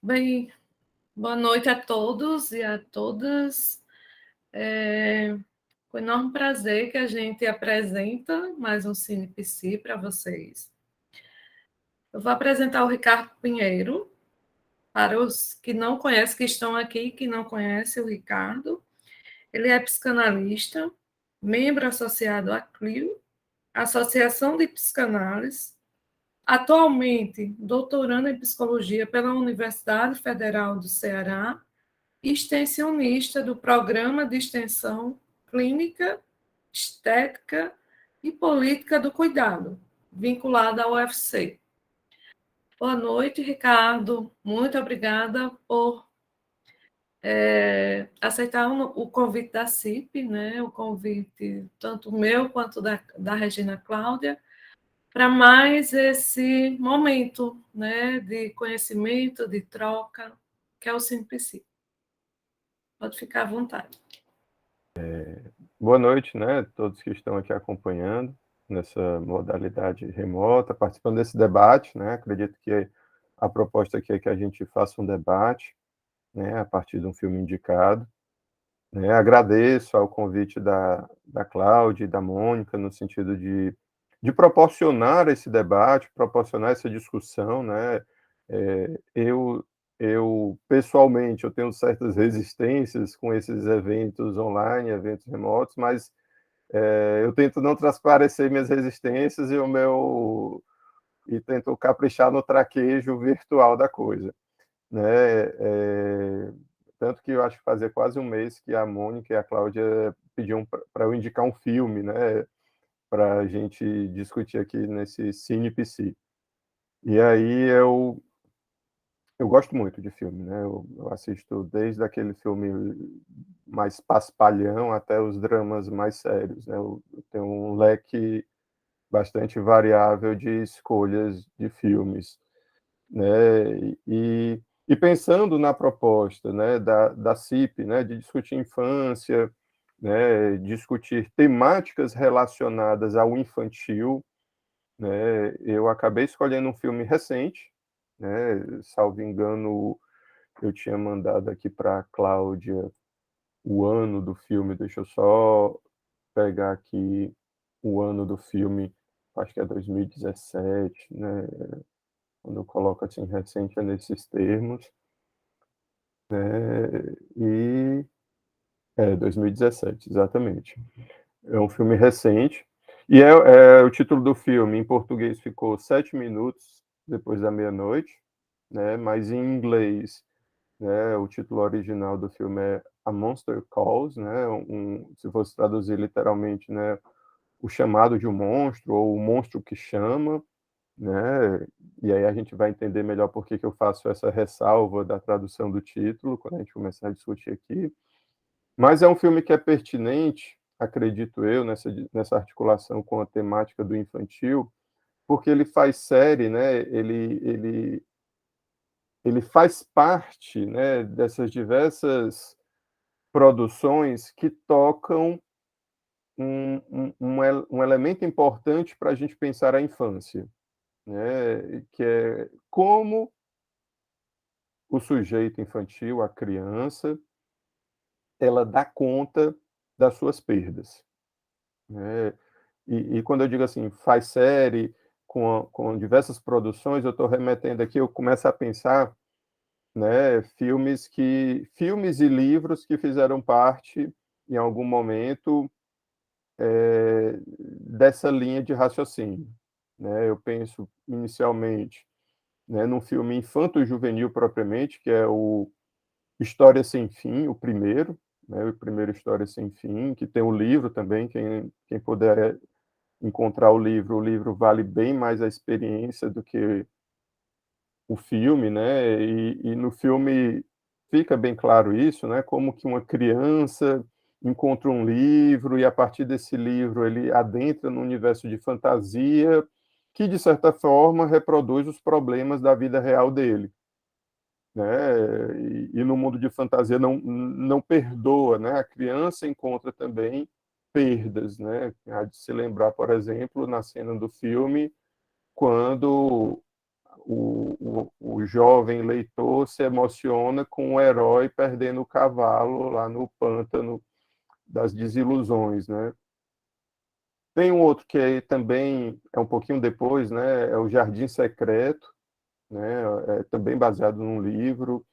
Bem, boa noite a todos e a todas. Com enorme prazer que a gente apresenta mais um Cine PC para vocês. Eu vou apresentar o Ricardo Pinheiro, para os que não conhecem, que estão aqui, que não conhecem o Ricardo. Ele é psicanalista, membro associado à CLIO, Associação de Psicanálise, atualmente doutorando em psicologia pela Universidade Federal do Ceará, extensionista do Programa de Extensão Clínica, Estética e Política do Cuidado, vinculado ao UFC. Boa noite, Ricardo. Muito obrigada por aceitar o convite da CIP, né? O convite tanto meu quanto da Regina Cláudia, para mais esse momento, né, de conhecimento, de troca, que é o Simples. Pode ficar à vontade. Boa noite, né? Todos que estão aqui acompanhando nessa modalidade remota, participando desse debate, né? Acredito que a proposta aqui é que a gente faça um debate, né? A partir de um filme indicado, né? Agradeço ao convite da Cláudia e da Mônica no sentido de proporcionar esse debate, proporcionar essa discussão, né? Eu pessoalmente eu tenho certas resistências com esses eventos online, eventos remotos, mas eu tento não transparecer minhas resistências e tento caprichar no traquejo virtual da coisa, né? Tanto que eu acho que fazia quase um mês que a Mônica e a Cláudia pediam para eu indicar um filme, né? Para a gente discutir aqui nesse Cine PC. E aí eu gosto muito de filme, né? Eu assisto desde aquele filme mais paspalhão até os dramas mais sérios, né? Eu tenho um leque bastante variável de escolhas de filmes, né? E pensando na proposta, né, da CIP, né, de discutir infância, né, discutir temáticas relacionadas ao infantil, né, eu acabei escolhendo um filme recente, né, salvo engano, eu tinha mandado aqui para a Cláudia o ano do filme, deixa eu só pegar aqui o ano do filme, acho que é 2017, né? Quando eu coloco assim recente é nesses termos, né? E 2017, exatamente. É um filme recente e o título do filme em português ficou 7 minutos depois da meia-noite, né? Mas em inglês, né? O título original do filme é A Monster Calls, né? Se fosse traduzir literalmente, né? O chamado de um monstro ou o monstro que chama, né? E aí a gente vai entender melhor por que eu faço essa ressalva da tradução do título quando a gente começar a discutir aqui. Mas é um filme que é pertinente, acredito eu, nessa articulação com a temática do infantil, porque ele faz série, né? Ele faz parte, né, dessas diversas produções que tocam um elemento importante para a gente pensar a infância, né, que é como o sujeito infantil, a criança, ela dá conta das suas perdas, né? E quando eu digo assim, faz série com diversas produções, eu estou remetendo aqui, eu começo a pensar, né, filmes e livros que fizeram parte, em algum momento, dessa linha de raciocínio, né? Eu penso inicialmente, né, num filme infanto-juvenil propriamente, que é o História Sem Fim, o primeiro, né, o primeiro História Sem Fim, que tem o livro também, quem puder encontrar o livro vale bem mais a experiência do que o filme, né? E no filme fica bem claro isso, né? Como que uma criança encontra um livro e a partir desse livro ele adentra no universo de fantasia que de certa forma reproduz os problemas da vida real dele, né? E no mundo de fantasia não perdoa, né? A criança encontra também perdas, né? Há de se lembrar, por exemplo, na cena do filme, quando o jovem leitor se emociona com o herói perdendo o cavalo lá no pântano das desilusões, né? Tem um outro que também é um pouquinho depois, né? É o Jardim Secreto, né? É também baseado num livro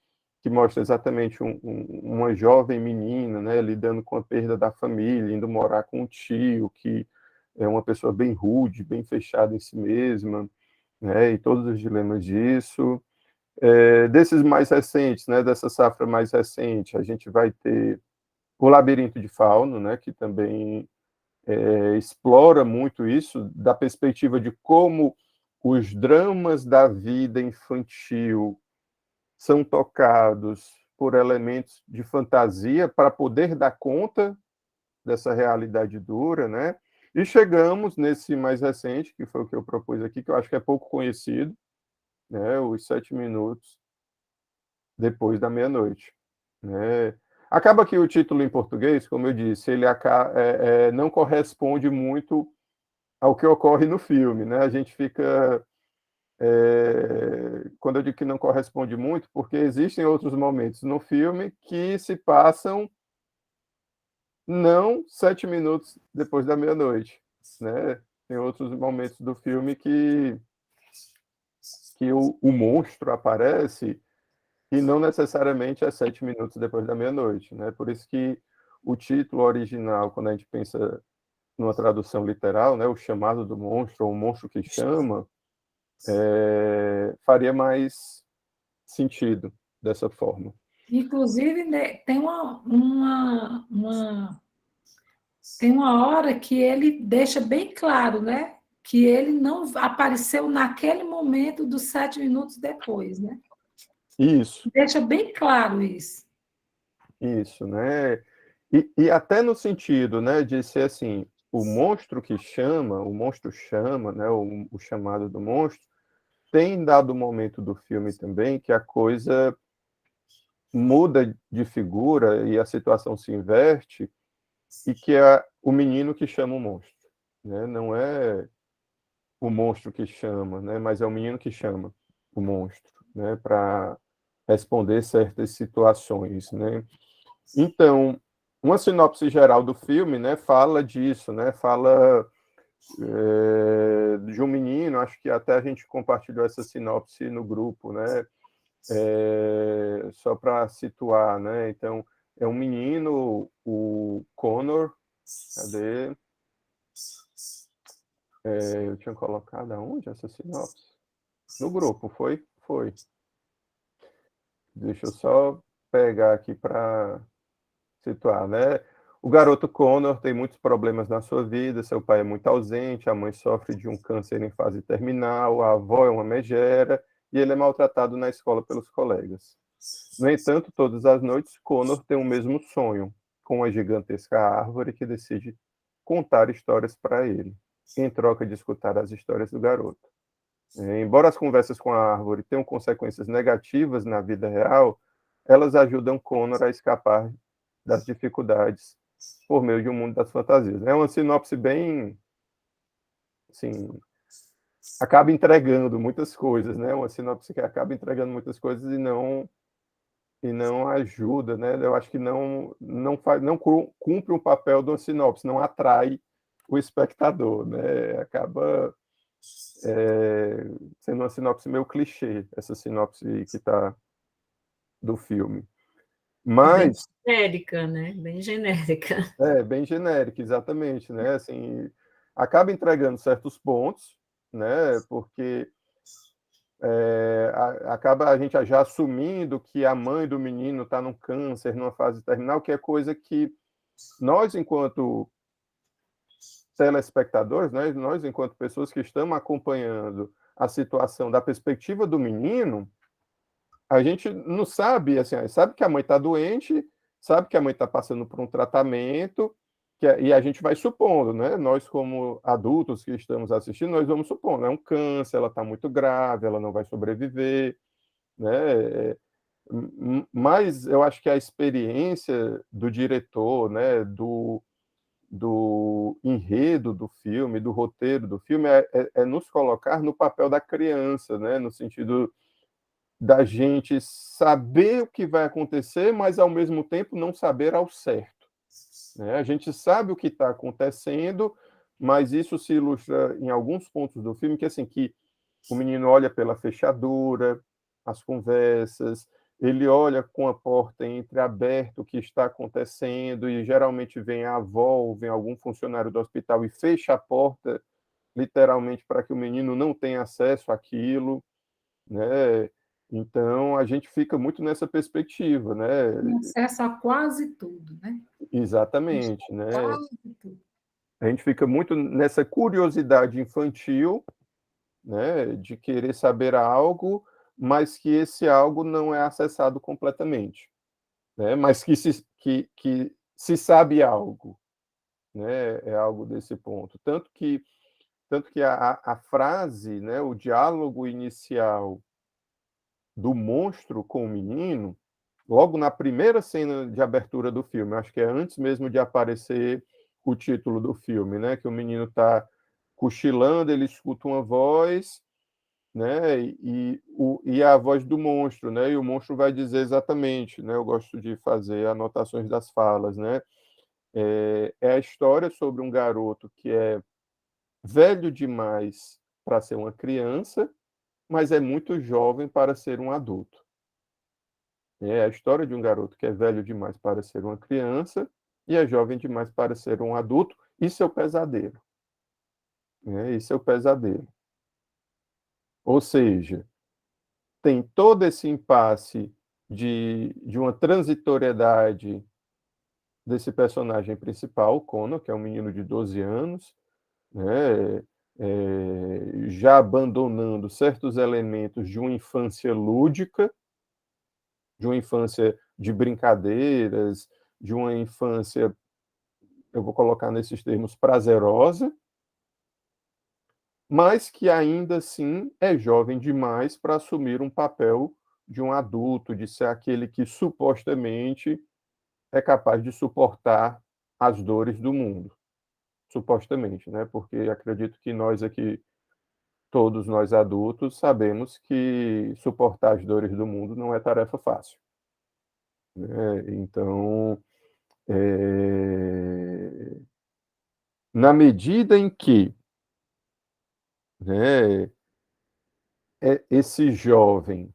que mostra exatamente uma jovem menina, né? Lidando com a perda da família, indo morar com um tio que é uma pessoa bem rude, bem fechada em si mesma, né? E todos os dilemas disso. Desses mais recentes, né? Dessa safra mais recente, a gente vai ter o Labirinto de Fauno, né? Que também explora muito isso, da perspectiva de como os dramas da vida infantil são tocados por elementos de fantasia para poder dar conta dessa realidade dura, né? E chegamos nesse mais recente, que foi o que eu propus aqui, que eu acho que é pouco conhecido, né? Os 7 minutos depois da meia-noite, né? Acaba que o título em português, como eu disse, ele não corresponde muito ao que ocorre no filme, né? A gente fica quando eu digo que não corresponde muito, porque existem outros momentos no filme que se passam não 7 minutos depois da meia-noite, né? Tem outros momentos do filme que o monstro aparece e não necessariamente é 7 minutos depois da meia-noite, né? Por isso que o título original, quando a gente pensa numa tradução literal, né, o chamado do monstro, ou o monstro que chama, faria mais sentido dessa forma. Inclusive, né, tem uma hora que ele deixa bem claro, né? Que ele não apareceu naquele momento dos 7 minutos depois, né? Isso, Deixa bem claro isso. isso, né? E até no sentido, né, de ser assim, o monstro chama, né, o chamado do monstro, tem dado momento do filme também que a coisa muda de figura e a situação se inverte e que é o menino que chama o monstro, né? Não é o monstro que chama, né? Mas é o menino que chama o monstro, né? Para responder certas situações, né? Então, uma sinopse geral do filme, né? Fala disso, né? Fala de um menino, acho que até a gente compartilhou essa sinopse no grupo, né? Só para situar, né? Então, é um menino, o Connor, cadê? Eu tinha colocado aonde essa sinopse? No grupo, foi? Foi. Deixa eu só pegar aqui para situar, né? O garoto Connor tem muitos problemas na sua vida, seu pai é muito ausente, a mãe sofre de um câncer em fase terminal, a avó é uma megera e ele é maltratado na escola pelos colegas. No entanto, todas as noites, Connor tem o mesmo sonho, com uma gigantesca árvore que decide contar histórias para ele, em troca de escutar as histórias do garoto. Embora as conversas com a árvore tenham consequências negativas na vida real, elas ajudam Connor a escapar das dificuldades por meio de um mundo das fantasias. É uma sinopse bem, assim, acaba entregando muitas coisas, né? Uma sinopse que acaba entregando muitas coisas e não ajuda, né? Eu acho que não cumpre o papel de uma sinopse, não atrai o espectador, né? Acaba sendo uma sinopse meio clichê, essa sinopse que está do filme. Bem Mas genérica, né? Bem genérica. bem genérica, exatamente, né? Assim, acaba entregando certos pontos, né? Porque acaba a gente já assumindo que a mãe do menino está num câncer, numa fase terminal, que é coisa que nós, enquanto telespectadores, né, nós, enquanto pessoas que estamos acompanhando a situação da perspectiva do menino, a gente não sabe, assim, sabe que a mãe está doente, sabe que a mãe está passando por um tratamento, e a gente vai supondo, né? Nós, como adultos que estamos assistindo, nós vamos supondo, é um câncer, ela está muito grave, ela não vai sobreviver, né? Mas eu acho que a experiência do diretor, né, do enredo do filme, do roteiro do filme, é nos colocar no papel da criança, né? No sentido da gente saber o que vai acontecer, mas ao mesmo tempo não saber ao certo, né? A gente sabe o que está acontecendo, mas isso se ilustra em alguns pontos do filme, que assim, que o menino olha pela fechadura, as conversas, ele olha com a porta entreaberta o que está acontecendo, e geralmente vem a avó ou vem algum funcionário do hospital e fecha a porta, literalmente, para que o menino não tenha acesso àquilo, né? Então, a gente fica muito nessa perspectiva, né? Tem acesso a quase tudo, né? Exatamente, né? Quase tudo. A gente fica muito nessa curiosidade infantil, né, de querer saber algo, mas que esse algo não é acessado completamente, né? Mas que se sabe algo, né? É algo desse ponto. Tanto que a frase, né, o diálogo inicial do monstro com o menino, logo na primeira cena de abertura do filme, acho que é antes mesmo de aparecer o título do filme, né, que o menino está cochilando, ele escuta uma voz, né, e a voz do monstro, né, e o monstro vai dizer exatamente, né, eu gosto de fazer anotações das falas, né, é a história sobre um garoto que é velho demais para ser uma criança, mas é muito jovem para ser um adulto. É a história de um garoto que é velho demais para ser uma criança e é jovem demais para ser um adulto, e seu pesadelo, né? Isso é o pesadelo. Ou seja, tem todo esse impasse de uma transitoriedade desse personagem principal, Connor, que é um menino de 12 anos, né? Já abandonando certos elementos de uma infância lúdica, de uma infância de brincadeiras, de uma infância, eu vou colocar nesses termos, prazerosa, mas que ainda assim é jovem demais para assumir um papel de um adulto, de ser aquele que supostamente é capaz de suportar as dores do mundo. Supostamente, né? Porque acredito que nós aqui, todos nós adultos, sabemos que suportar as dores do mundo não é tarefa fácil, né? Então, na medida em que, né, esse jovem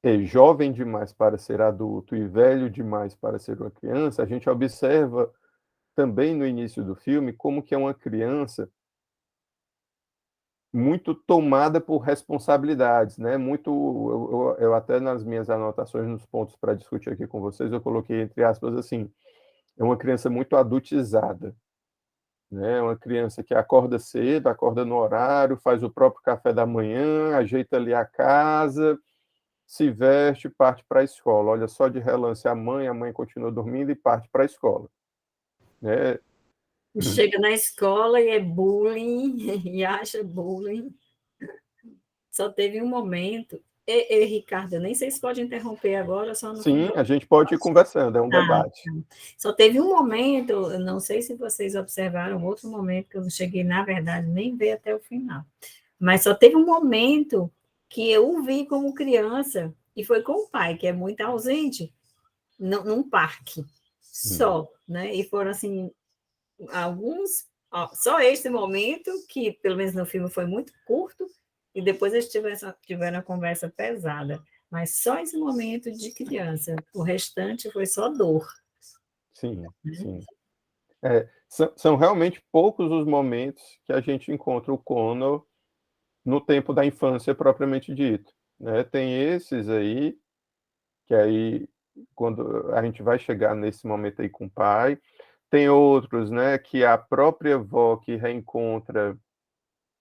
é jovem demais para ser adulto e velho demais para ser uma criança, a gente observa também no início do filme como que é uma criança muito tomada por responsabilidades, né? Muito, eu até nas minhas anotações, nos pontos para discutir aqui com vocês, eu coloquei entre aspas assim, é uma criança muito adultizada, né? Uma criança que acorda cedo, acorda no horário, faz o próprio café da manhã, ajeita ali a casa, se veste, parte para a escola. Olha só de relance a mãe continua dormindo e parte para a escola, né? Chega na escola e é bullying, e acha bullying. Só teve um momento. Ricardo, eu nem sei se pode interromper agora, só no Sim, final. a gente pode ir conversando, é um debate. Só teve um momento, eu não sei se vocês observaram, outro momento que eu não cheguei, na verdade, nem ver até o final. Mas só teve um momento que eu o vi como criança, e foi com o pai, que é muito ausente, num parque, só, né? E foram, assim, alguns... Só esse momento, que pelo menos no filme foi muito curto, e depois eles tiveram a conversa pesada. Mas só esse momento de criança, o restante foi só dor. Sim, sim. São realmente poucos os momentos que a gente encontra o Connor no tempo da infância propriamente dito, né? Tem esses aí, que aí, quando a gente vai chegar nesse momento aí com o pai, tem outros, né, que a própria avó que reencontra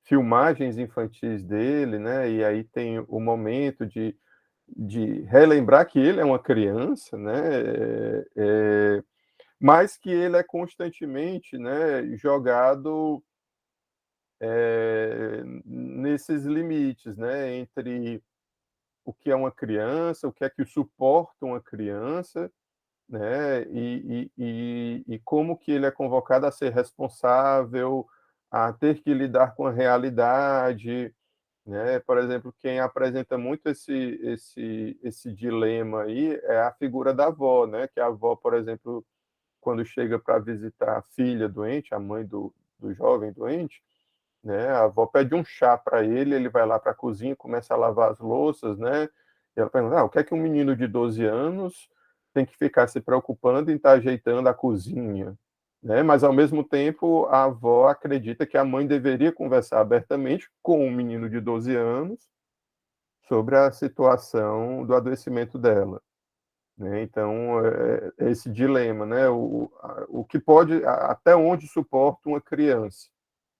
filmagens infantis dele, né, e aí tem o momento de relembrar que ele é uma criança, né, mas que ele é constantemente, né, jogado nesses limites, né, entre o que é uma criança, o que é que suporta uma criança, né? E como que ele é convocado a ser responsável, a ter que lidar com a realidade, né? Por exemplo, quem apresenta muito esse dilema aí é a figura da avó, né? Que a avó, por exemplo, quando chega para visitar a filha doente, a mãe do jovem doente, né? A avó pede um chá para ele vai lá para a cozinha, começa a lavar as louças, né? E ela pergunta, o que é que um menino de 12 anos tem que ficar se preocupando em estar ajeitando a cozinha? Né? Mas, ao mesmo tempo, a avó acredita que a mãe deveria conversar abertamente com o menino de 12 anos sobre a situação do adoecimento dela. Né? Então, é esse dilema, né? O que pode, até onde suporta uma criança,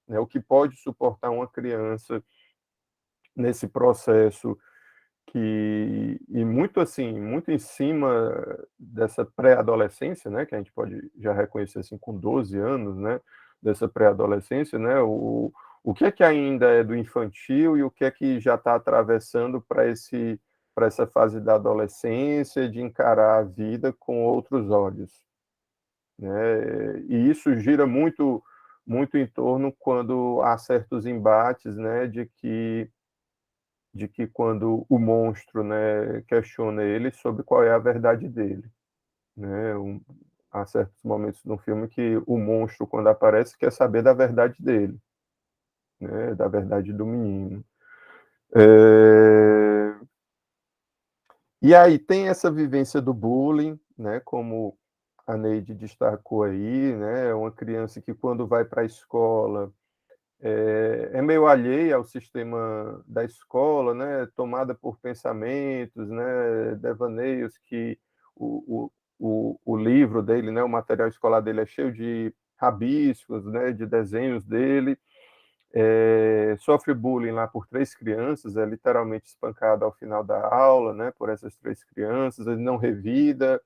né? O que pode suportar uma criança nesse processo e muito assim, muito em cima dessa pré-adolescência, né, que a gente pode já reconhecer assim com 12 anos, né, dessa pré-adolescência, né, o que é que ainda é do infantil e o que é que já está atravessando para essa fase da adolescência, de encarar a vida com outros olhos, né? E isso gira muito em torno quando há certos embates, né, de que quando o monstro, né, questiona ele sobre qual é a verdade dele, né? Há certos momentos no filme que o monstro, quando aparece, quer saber da verdade dele, né, da verdade do menino. E aí tem essa vivência do bullying, né, como a Neide destacou aí, né, uma criança que quando vai para a escola é meio alheia ao sistema da escola, né, tomada por pensamentos, né, devaneios que o livro dele, né, o material escolar dele é cheio de rabiscos, né, de desenhos dele, sofre bullying lá por 3 crianças, é literalmente espancado ao final da aula, né, por essas 3 crianças, ele não revida,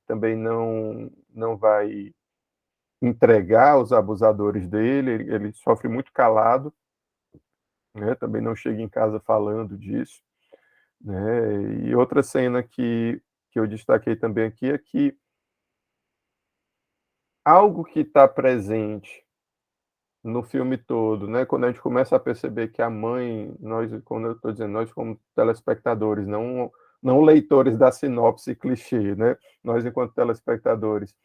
também não vai entregar os abusadores dele, ele sofre muito calado, né? Também não chega em casa falando disso, né? E outra cena que eu destaquei também aqui é que algo que está presente no filme todo, né? Quando a gente começa a perceber que a mãe, nós, quando eu estou dizendo nós como telespectadores, não leitores da sinopse clichê, né? Nós enquanto telespectadores,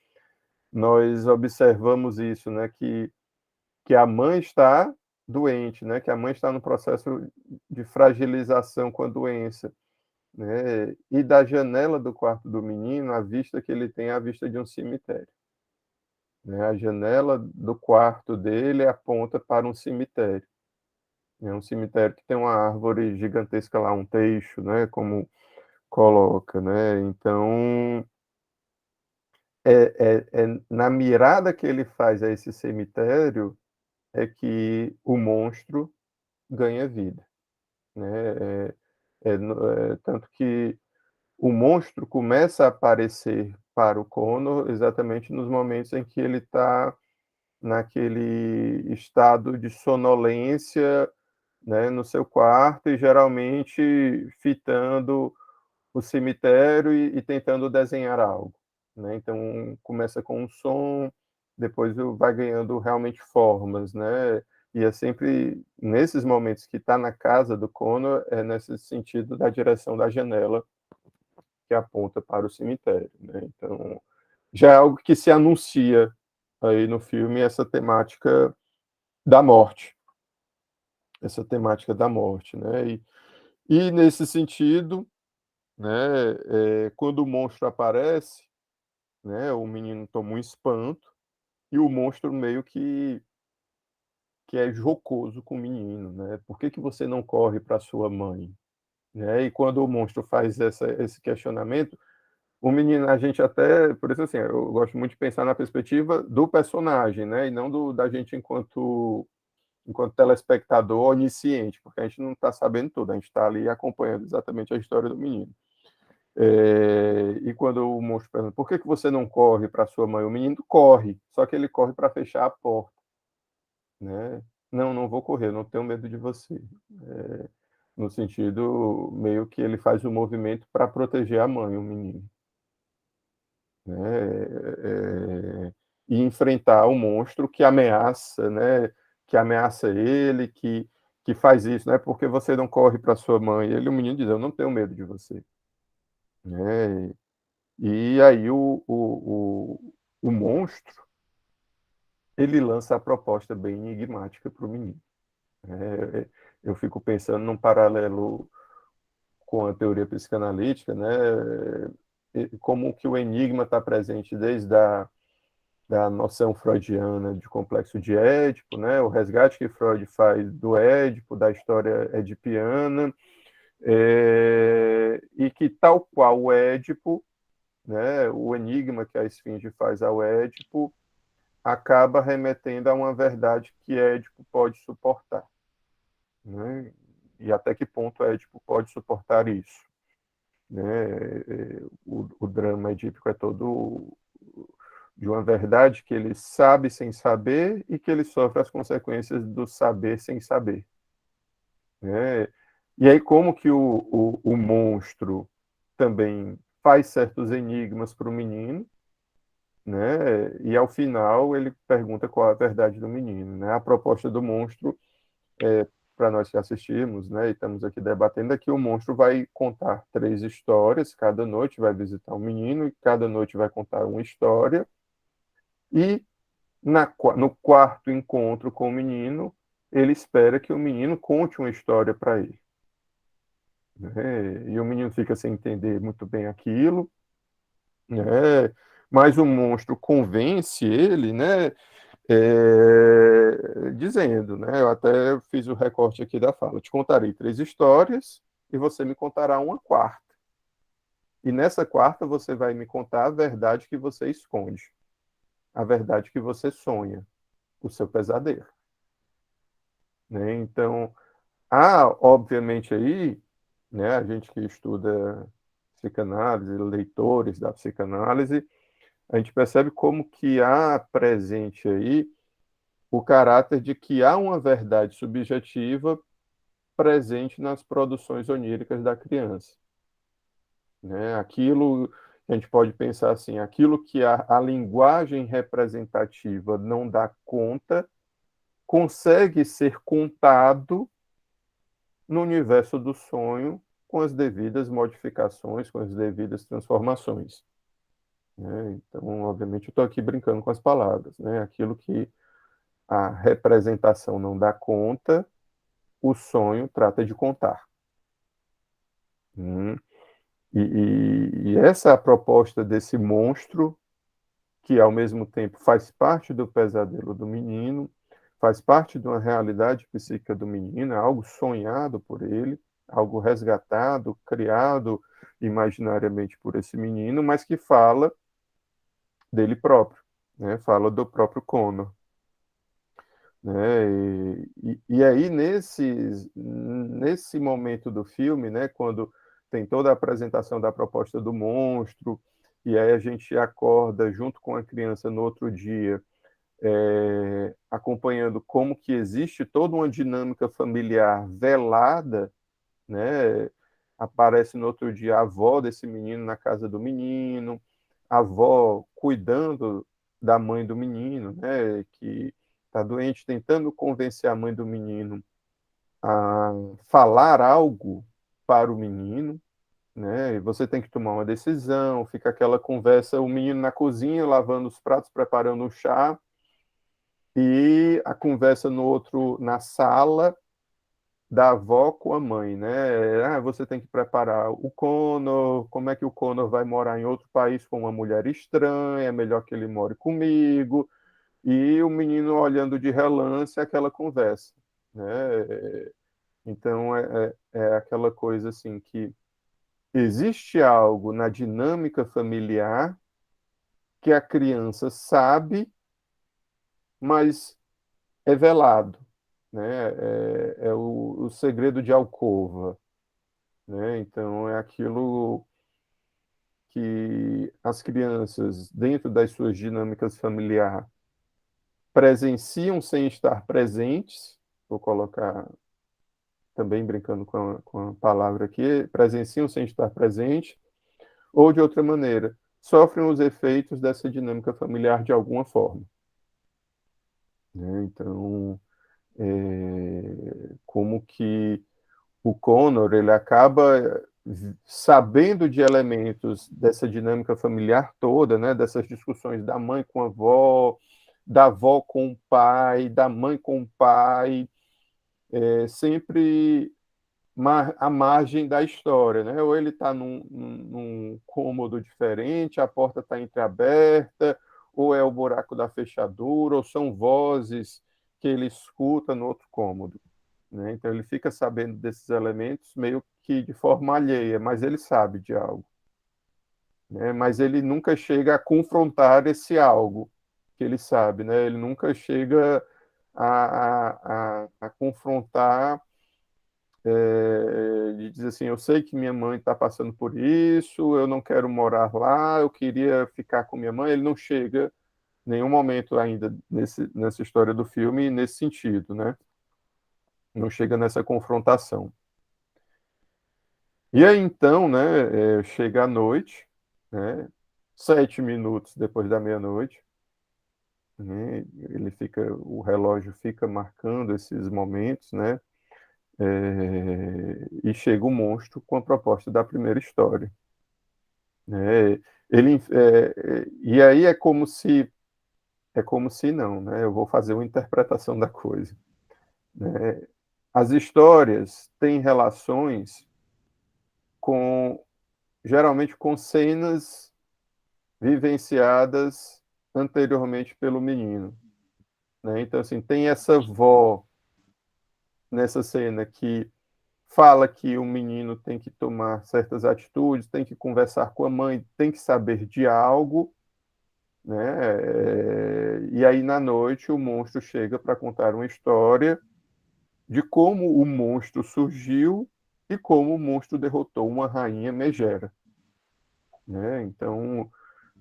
nós observamos isso, né? Que a mãe está doente, né? Que a mãe está no processo de fragilização com a doença, né? E da janela do quarto do menino, a vista que ele tem é a vista de um cemitério, né? A janela do quarto dele aponta para um cemitério. É um cemitério que tem uma árvore gigantesca lá, um teixo, né? Como coloca, né? Então, na mirada que ele faz a esse cemitério é que o monstro ganha vida, né? Tanto que o monstro começa a aparecer para o Connor exatamente nos momentos em que ele está naquele estado de sonolência, né, no seu quarto e geralmente fitando o cemitério e tentando desenhar algo, né? Então começa com um som, depois vai ganhando realmente formas, né? E é sempre nesses momentos que está na casa do Connor, é nesse sentido da direção da janela que aponta para o cemitério, né? Então já é algo que se anuncia aí no filme essa temática da morte, né? E nesse sentido, né, quando o monstro aparece, né, o menino toma um espanto e o monstro meio que é jocoso com o menino, né? Por que que você não corre para sua mãe? Né? E quando o monstro faz esse questionamento, o menino, a gente até, por isso assim, eu gosto muito de pensar na perspectiva do personagem, né? E não da gente enquanto telespectador onisciente, porque a gente não está sabendo tudo, a gente está ali acompanhando exatamente a história do menino. E quando o monstro pergunta, por que que você não corre para sua mãe? O menino corre, só que ele corre para fechar a porta, né? Não vou correr, não tenho medo de você. No sentido meio que ele faz o movimento para proteger a mãe, o menino. E enfrentar o monstro que ameaça, né, que ameaça ele, que faz isso, né, porque você não corre para sua mãe. O menino diz, eu não tenho medo de você. Né? E aí o monstro, ele lança a proposta bem enigmática para o menino. Eu fico pensando num paralelo com a teoria psicanalítica, né? Como que o enigma está presente desde da noção freudiana de complexo de Édipo, né? O resgate que Freud faz do Édipo, da história edipiana, e que, tal qual o Édipo, né, o enigma que a esfinge faz ao Édipo, acaba remetendo a uma verdade que Édipo pode suportar. Né? E até que ponto Édipo pode suportar isso? Né? O drama edípico é todo de uma verdade que ele sabe sem saber e que ele sofre as consequências do saber sem saber. Né? E aí como que o monstro também faz certos enigmas para o menino, né? E ao final ele pergunta qual é a verdade do menino. Né? A proposta do monstro, para nós que assistimos, né, e estamos aqui debatendo, é que o monstro vai contar 3 histórias, cada noite vai visitar um menino e cada noite vai contar uma história, e no quarto encontro com o menino, ele espera que o menino conte uma história para ele. Né? E o menino fica sem entender muito bem aquilo, né? Mas o monstro convence ele, né? Dizendo, né? Eu até fiz o recorte aqui da fala. Te contarei 3 histórias e você me contará uma quarta. E nessa quarta você vai me contar a verdade que você esconde, a verdade que você sonha, o seu pesadelo. Né? Então, obviamente aí, né? A gente que estuda psicanálise, leitores da psicanálise, a gente percebe como que há presente aí o caráter de que há uma verdade subjetiva presente nas produções oníricas da criança. Né? Aquilo que a gente pode pensar assim, aquilo que a linguagem representativa não dá conta, consegue ser contado no universo do sonho com as devidas modificações, com as devidas transformações. Né? Então, obviamente, eu estou aqui brincando com as palavras. Né? Aquilo que a representação não dá conta, o sonho trata de contar. E essa é a proposta desse monstro, que ao mesmo tempo faz parte do pesadelo do menino, faz parte de uma realidade psíquica do menino, é algo sonhado por ele, algo resgatado, criado imaginariamente por esse menino, mas que fala dele próprio, né? Fala do próprio Connor. Né? E aí, nesse momento do filme, né, quando tem toda a apresentação da proposta do monstro, e aí a gente acorda junto com a criança no outro dia, acompanhando como que existe toda uma dinâmica familiar velada, né? Aparece no outro dia a avó desse menino na casa do menino, a avó cuidando da mãe do menino, né? Que está doente, tentando convencer a mãe do menino a falar algo para o menino, né? E você tem que tomar uma decisão, fica aquela conversa, o menino na cozinha lavando os pratos, preparando o chá, e a conversa no outro na sala da avó com a mãe, né? Você tem que preparar o Connor, como é que o Connor vai morar em outro país com uma mulher estranha, é melhor que ele more comigo, e o menino olhando de relance aquela conversa, né? Então é aquela coisa assim que existe algo na dinâmica familiar que a criança sabe, mas é velado, né? É o segredo de alcova, né? Então é aquilo que as crianças, dentro das suas dinâmicas familiares, presenciam sem estar presentes. Vou colocar também brincando com a palavra aqui, presenciam sem estar presente, ou de outra maneira, sofrem os efeitos dessa dinâmica familiar de alguma forma, né? Então, como que o Connor ele acaba sabendo de elementos dessa dinâmica familiar toda, né? Dessas discussões da mãe com a avó, da avó com o pai, da mãe com o pai, sempre à margem da história, né? Ou ele está num cômodo diferente, a porta está entreaberta, ou é o buraco da fechadura, ou são vozes que ele escuta no outro cômodo, né? Então ele fica sabendo desses elementos meio que de forma alheia, mas ele sabe de algo, né? Mas ele nunca chega a confrontar esse algo que ele sabe, né? Ele nunca chega a confrontar, de dizer assim, eu sei que minha mãe está passando por isso, eu não quero morar lá, eu queria ficar com minha mãe. Ele não chega em nenhum momento ainda nessa história do filme nesse sentido, né? Não chega nessa confrontação. E aí então, né, chega a noite, né, 7 minutos depois da meia-noite, né, o relógio fica marcando esses momentos, né, e chega o monstro com a proposta da primeira história, né, e aí é como se não, né, eu vou fazer uma interpretação da coisa, né, as histórias têm relações geralmente com cenas vivenciadas anteriormente pelo menino, né? Então, assim, tem essa vó nessa cena que fala que o menino tem que tomar certas atitudes, tem que conversar com a mãe, tem que saber de algo, né? E aí, na noite, o monstro chega para contar uma história de como o monstro surgiu e como o monstro derrotou uma rainha megera, né? Então,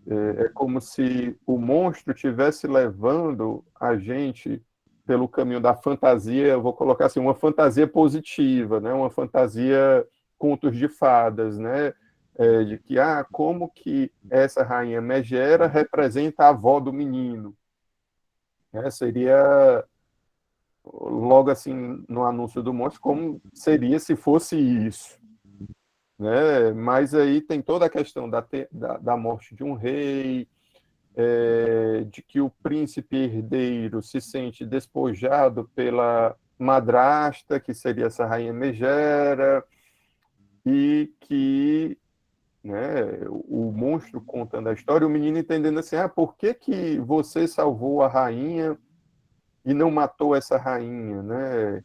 é como se o monstro estivesse levando a gente pelo caminho da fantasia, eu vou colocar assim, uma fantasia positiva, né? Uma fantasia contos de fadas, né? De que, como que essa rainha megera representa a avó do menino, né? Seria, logo assim, no anúncio do monstro, como seria se fosse isso, né? Mas aí tem toda a questão da morte de um rei, de que o príncipe herdeiro se sente despojado pela madrasta, que seria essa rainha megera, e que, né, o monstro contando a história, o menino entendendo assim, por que que você salvou a rainha e não matou essa rainha, né?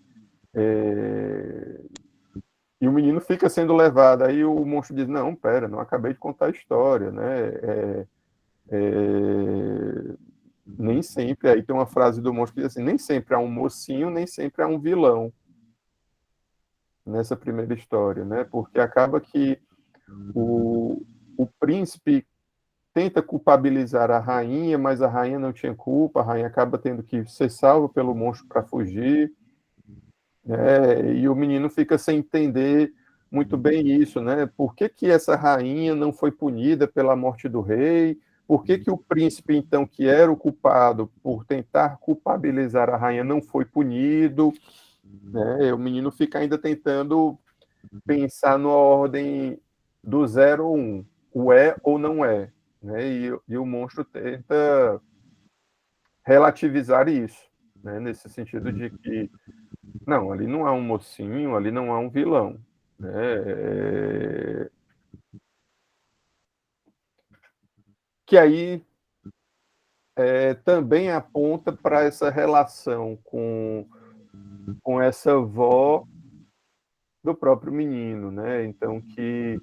E o menino fica sendo levado, aí o monstro diz, não, pera, não acabei de contar a história, né? Nem sempre, aí tem uma frase do monstro que diz assim, nem sempre há um mocinho, nem sempre há um vilão nessa primeira história, né? Porque acaba que o príncipe tenta culpabilizar a rainha, mas a rainha não tinha culpa, a rainha acaba tendo que ser salva pelo monstro para fugir, né? E o menino fica sem entender muito bem isso, né? Por que que essa rainha não foi punida pela morte do rei? Por que que o príncipe, então, que era o culpado por tentar culpabilizar a rainha, não foi punido? Né? O menino fica ainda tentando pensar na ordem do 0 ou 1, o é ou não é, né? E o monstro tenta relativizar isso, né? Nesse sentido de que não, ali não há um mocinho, ali não há um vilão, né? Que aí também aponta para essa relação com essa avó do próprio menino, né? Então, que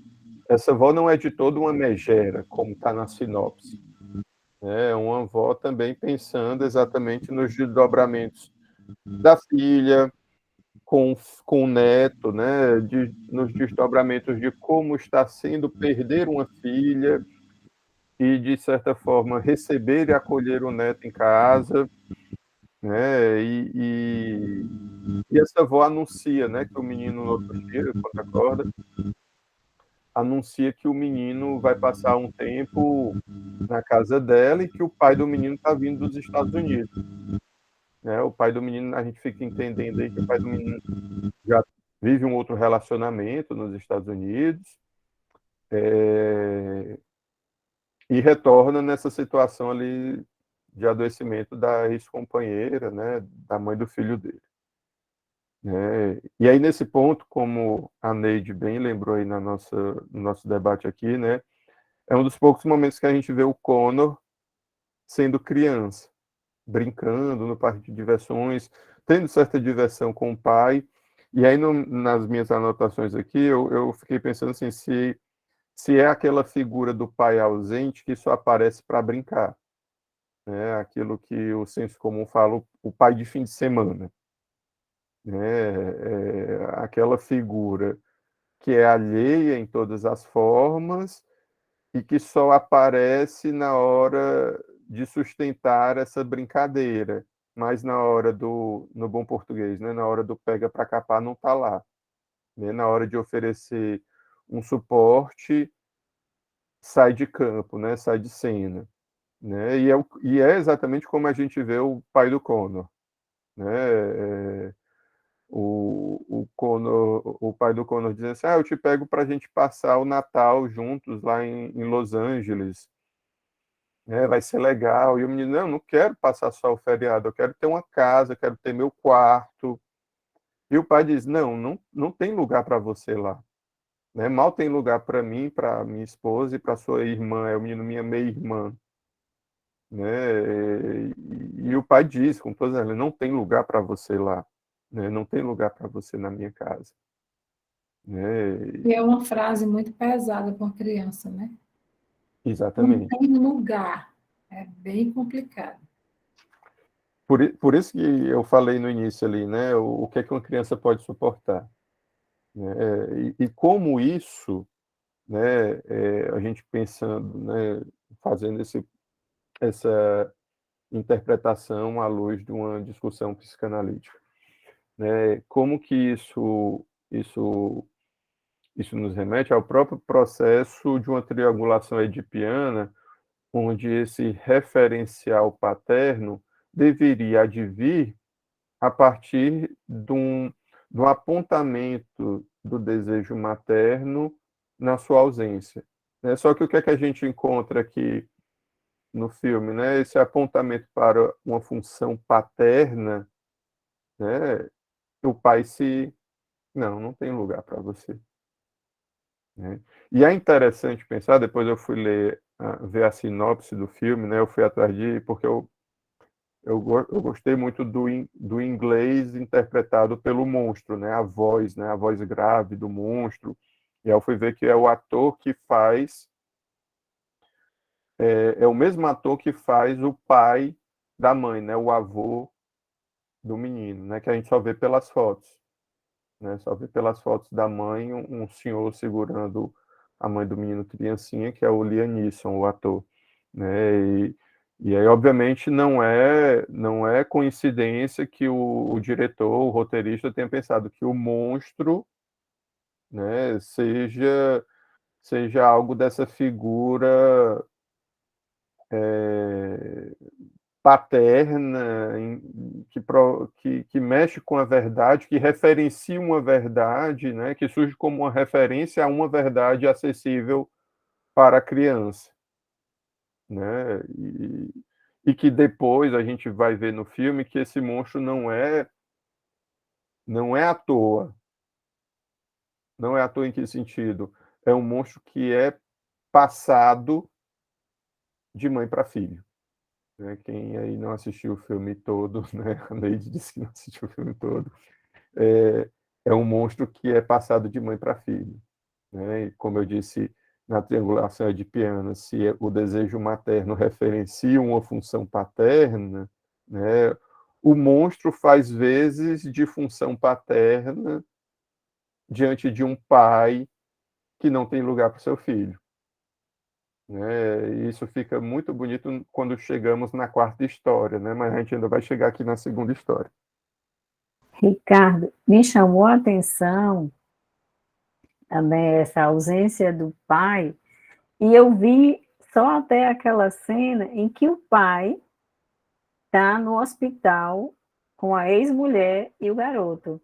essa avó não é de todo uma megera, como está na sinopse. É uma avó também pensando exatamente nos desdobramentos da filha, com o neto, né? Nos desdobramentos de como está sendo perder uma filha e, de certa forma, receber e acolher o neto em casa, né? E essa avó anuncia, né, que o menino, no outro dia, quando acorda, anuncia que o menino vai passar um tempo na casa dela e que o pai do menino está vindo dos Estados Unidos, né? O pai do menino, a gente fica entendendo aí que o pai do menino já vive um outro relacionamento nos Estados Unidos, e retorna nessa situação ali de adoecimento da ex-companheira, né, da mãe do filho dele, né? E aí, nesse ponto, como a Neide bem lembrou aí no nosso debate aqui, né, é um dos poucos momentos que a gente vê o Connor sendo criança, brincando no parque de diversões, tendo certa diversão com o pai. E aí, nas minhas anotações aqui, eu fiquei pensando assim, se é aquela figura do pai ausente que só aparece para brincar, né? Aquilo que o senso comum fala, o pai de fim de semana, né? Aquela figura que é alheia em todas as formas e que só aparece na hora de sustentar essa brincadeira, mas na hora no bom português, né? Na hora do pega para capar não está lá, né? Na hora de oferecer um suporte, sai de campo, né? Sai de cena, né? E é exatamente como a gente vê o pai do Connor, né? O pai do Connor dizendo assim, eu te pego para a gente passar o Natal juntos lá em Los Angeles, né? Vai ser legal. E o menino, não quero passar só o feriado, eu quero ter uma casa, eu quero ter meu quarto. E o pai diz, não tem lugar para você lá, né? Mal tem lugar para mim, para minha esposa e para sua irmã, é o menino, minha meia-irmã, né? E o pai diz, com todas elas, não tem lugar para você lá, né? Não tem lugar para você na minha casa, né? E é uma frase muito pesada para uma criança, né? Não Exatamente. tem lugar. É bem complicado. Por isso que eu falei no início ali, né? O que é que uma criança pode suportar, né? E como isso, né? A gente pensando, né? Fazendo essa interpretação à luz de uma discussão psicanalítica, né? Como que isso nos remete ao próprio processo de uma triangulação edipiana, onde esse referencial paterno deveria advir a partir de um apontamento do desejo materno na sua ausência, né? Só que o que é que a gente encontra aqui no filme, né? Esse apontamento para uma função paterna, né? O pai não tem lugar para você, né? E é interessante pensar, depois eu fui ver a sinopse do filme, né? Eu fui atrás porque eu gostei muito do inglês interpretado pelo monstro, né? Né? A voz grave do monstro. E aí eu fui ver que é o ator que faz, é o mesmo ator que faz o pai da mãe, né? O avô do menino, né? Que a gente só vê pelas fotos, né? Só vê pelas fotos da mãe um senhor segurando a mãe do menino criancinha, que é o Liam Neeson, o ator, né? E aí, obviamente, não é coincidência que o diretor, o roteirista, tenha pensado que o monstro, né, seja algo dessa figura é, paterna, que mexe com a verdade, que referencia uma verdade, né, que surge como uma referência a uma verdade acessível para a criança, né? E que depois a gente vai ver no filme que esse monstro não é à toa. Não é à toa em que sentido? É um monstro que é passado de mãe para filho, né? Quem aí não assistiu o filme todo, né? A Neide disse que não assistiu o filme todo. É, é um monstro que é passado de mãe para filho, né? E como eu disse na triangulação edipiana, se o desejo materno referencia uma função paterna, né? O monstro faz vezes de função paterna diante de um pai que não tem lugar para o seu filho, né? E isso fica muito bonito quando chegamos na quarta história, né? Mas a gente ainda vai chegar aqui na segunda história. Ricardo, me chamou a atenção também essa ausência do pai, e eu vi só até aquela cena em que o pai está no hospital com a ex-mulher e o garoto,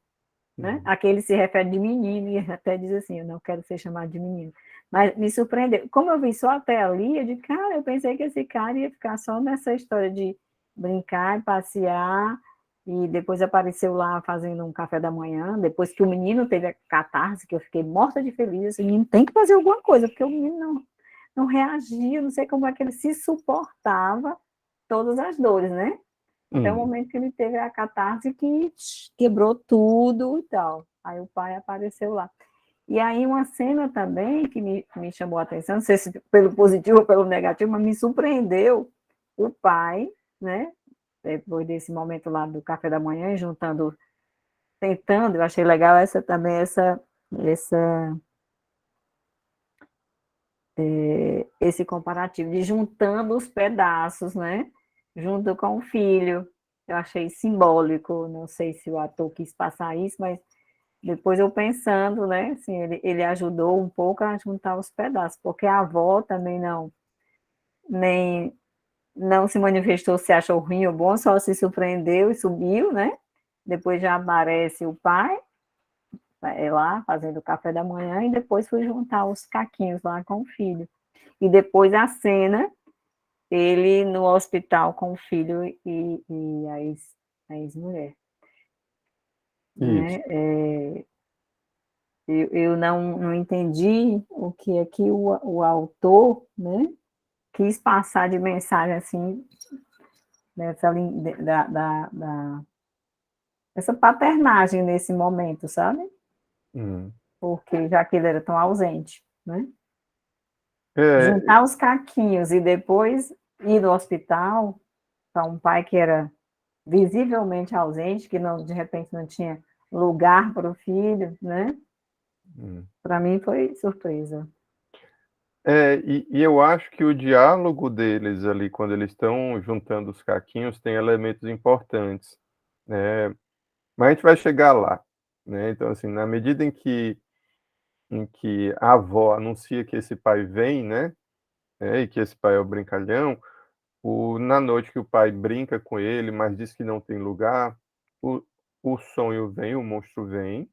né? Aqui ele se refere de menino e até diz assim, eu não quero ser chamado de menino. Mas me surpreendeu. Como eu vi só até ali, eu disse, cara, eu pensei que esse cara ia ficar só nessa história de brincar e passear, e depois apareceu lá fazendo um café da manhã, depois que o menino teve a catarse, que eu fiquei morta de feliz, assim, menino tem que fazer alguma coisa, porque o menino não reagia, não sei como é que ele se suportava todas as dores, né? Até o momento que ele teve a catarse que quebrou tudo e tal. Aí o pai apareceu lá. E aí uma cena também que me chamou a atenção, não sei se pelo positivo ou pelo negativo, mas me surpreendeu o pai, né? Depois desse momento lá do café da manhã, juntando, tentando, eu achei legal essa também, esse comparativo de juntando os pedaços, né? Junto com o filho. Eu achei simbólico, não sei se o ator quis passar isso, mas depois eu pensando, né? Assim, ele ajudou um pouco a juntar os pedaços, porque a avó também nem, não se manifestou se achou ruim ou bom, só se surpreendeu e subiu, né? Depois já aparece o pai lá fazendo o café da manhã e depois fui juntar os caquinhos lá com o filho. E depois a cena, ele no hospital com o filho e a ex-mulher. Isso. Né? Eu não entendi o que é que o autor, né, quis passar de mensagem assim, dessa, essa paternagem nesse momento, sabe? Porque já que ele era tão ausente, né? Juntar os caquinhos e depois ir no hospital para um pai que era visivelmente ausente, que não, de repente não tinha lugar para o filho, né? Para mim foi surpresa. E eu acho que o diálogo deles ali, quando eles estão juntando os caquinhos, tem elementos importantes, né? Mas a gente vai chegar lá, né? Então, assim, na medida em que a avó anuncia que esse pai vem, né? E que esse pai é o brincalhão, na noite que o pai brinca com ele, mas diz que não tem lugar, o, o sonho vem, o monstro vem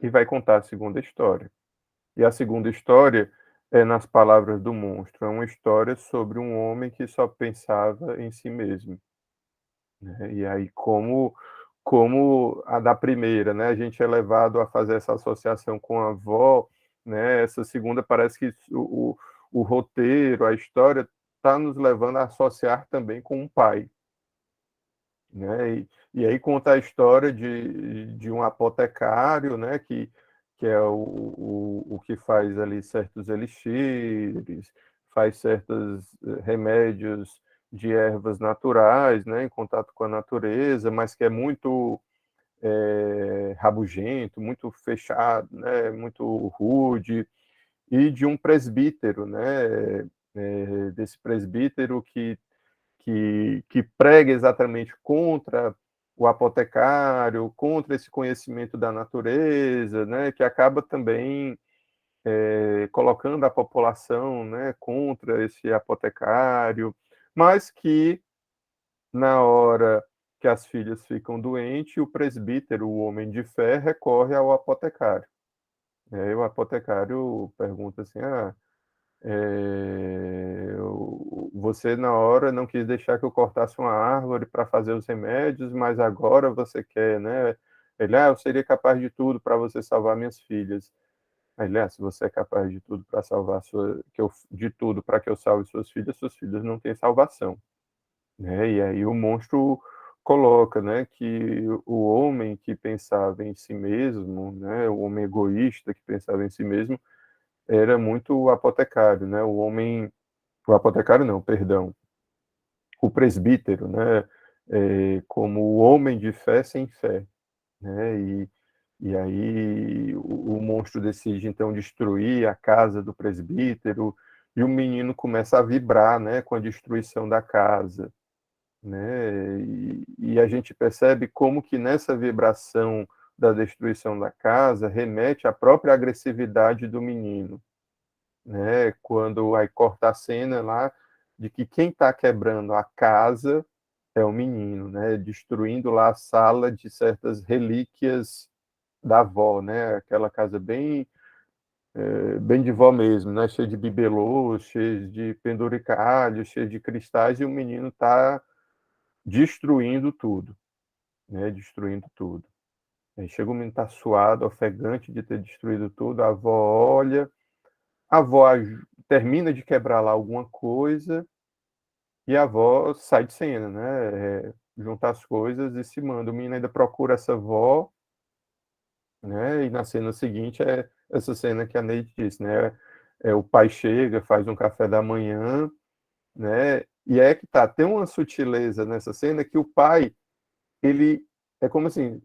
e vai contar a segunda história. E a segunda história é nas palavras do monstro, é uma história sobre um homem que só pensava em si mesmo, né? E aí como a da primeira, né, a gente é levado a fazer essa associação com a avó, né? Essa segunda parece que o roteiro, a história está nos levando a associar também com um pai, né? E aí conta a história de um apotecário, né, que é o que faz ali certos elixires, faz certos remédios de ervas naturais, né, em contato com a natureza, mas que é muito rabugento, muito fechado, né, muito rude, e de um presbítero, né, desse presbítero que prega exatamente contra o apotecário, contra esse conhecimento da natureza, né, que acaba também colocando a população, né, contra esse apotecário, mas que na hora que as filhas ficam doentes, o presbítero, o homem de fé, recorre ao apotecário. E aí o apotecário pergunta assim, você na hora não quis deixar que eu cortasse uma árvore para fazer os remédios, mas agora você quer, né? Ele, eu seria capaz de tudo para você salvar minhas filhas. Aí ele, se você é capaz de tudo para salvar de tudo para que eu salve suas filhas não têm salvação, né? E aí o monstro coloca, né, que o homem que pensava em si mesmo, né, o homem egoísta que pensava em si mesmo, era muito o apotecário, né? O apotecário não, perdão, o presbítero, né? Como o homem de fé sem fé, né? E aí o monstro decide então destruir a casa do presbítero e o menino começa a vibrar, né? Com a destruição da casa, né? E a gente percebe como que nessa vibração da destruição da casa remete à própria agressividade do menino, né? Quando aí corta a cena lá de que quem está quebrando a casa é o menino, né? Destruindo lá a sala de certas relíquias da avó, né? Aquela casa bem de vó mesmo, né? Cheia de bibelôs, cheia de penduricalhos, cheia de cristais, e o menino está destruindo tudo, né? Destruindo tudo. Aí chega o menino, está suado, ofegante de ter destruído tudo, a avó olha, a avó termina de quebrar lá alguma coisa, e a avó sai de cena, né? Junta as coisas e se manda. O menino ainda procura essa avó, né? E na cena seguinte é essa cena que a Neide disse, né? O pai chega, faz um café da manhã, né? E é que tá, tem uma sutileza nessa cena que o pai, ele é como assim,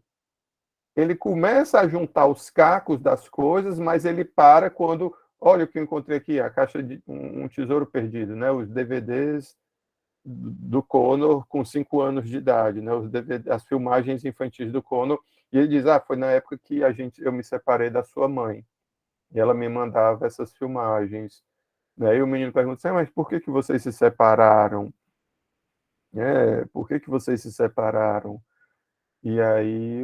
ele começa a juntar os cacos das coisas, mas ele para quando, olha o que eu encontrei aqui, a caixa de um tesouro perdido, né? Os DVDs do Connor com 5 anos de idade, né? Os DVD, as filmagens infantis do Connor, e ele diz, foi na época que eu me separei da sua mãe, e ela me mandava essas filmagens, né? E o menino pergunta, mas por que vocês se separaram? Por que vocês se separaram? E aí,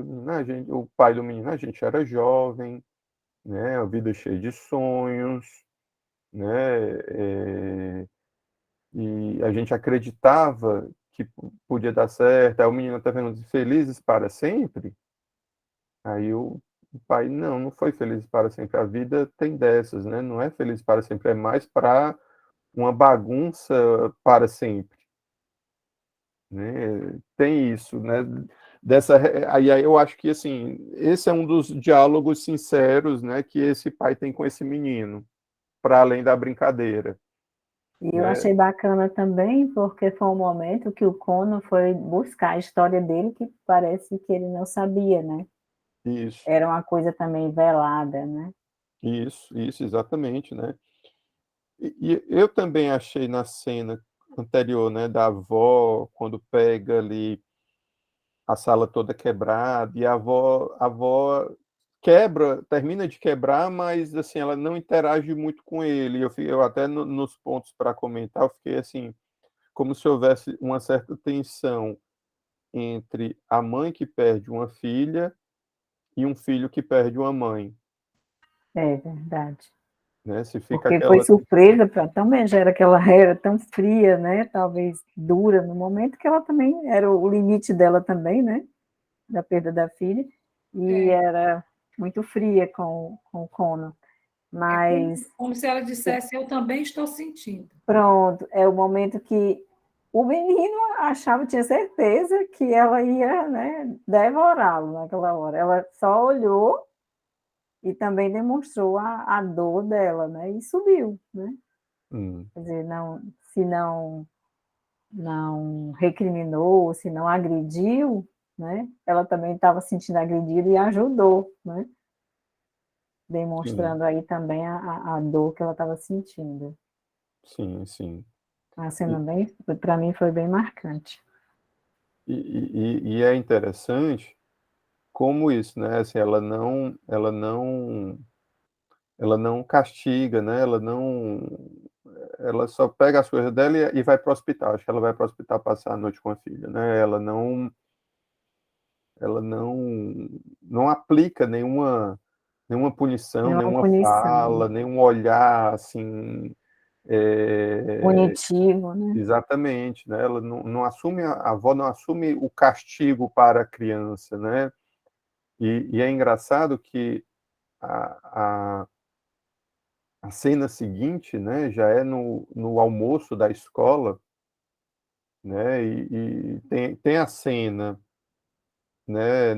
o pai do menino, a gente era jovem, né? A vida cheia de sonhos, né? E a gente acreditava que podia dar certo. Aí o menino está vendo felizes para sempre. Aí o pai, não foi feliz para sempre. A vida tem dessas, né? Não é feliz para sempre, é mais para uma bagunça para sempre, né? Tem isso, né? Aí eu acho que assim, esse é um dos diálogos sinceros, né, que esse pai tem com esse menino, para além da brincadeira. E eu Né? achei bacana também, porque foi um momento que o Conan foi buscar a história dele, que parece que ele não sabia, né? Isso. Era uma coisa também velada, né? Isso, exatamente, né? E eu também achei na cena anterior, né, da avó, quando pega ali a sala toda quebrada, e a avó termina de quebrar, mas assim, ela não interage muito com ele. Eu até nos pontos para comentar, eu fiquei assim, como se houvesse uma certa tensão entre a mãe que perde uma filha e um filho que perde uma mãe, É verdade. né? Se fica Porque foi aquela surpresa para também, já era que ela era tão fria, né? Talvez dura no momento que ela também era o limite dela também, né? Da perda da filha, e era muito fria com o Conan. Mas Como se ela dissesse, eu também estou sentindo. pronto, é o momento que o menino achava, tinha certeza que ela ia, né, devorá-lo naquela hora. Ela só olhou e também demonstrou a dor dela, né? E subiu, né? Quer dizer, se não recriminou, se não agrediu, né? Ela também estava se sentindo agredida e ajudou, né? Demonstrando aí também a dor que ela estava sentindo. Sim, sim. A cena bem, para mim, foi bem marcante. E é interessante como isso, né? Assim, ela não castiga, né? Ela só pega as coisas dela e vai para o hospital. Acho que ela vai para o hospital passar a noite com a filha, né? Ela não aplica nenhuma punição, Nenhuma nenhuma punição. fala, nenhum olhar assim. é, Punitivo, né? Exatamente, né? Ela não assume, a avó não assume o castigo para a criança, né? E é engraçado que a cena seguinte, né, já é no almoço da escola, né? E tem a cena, né,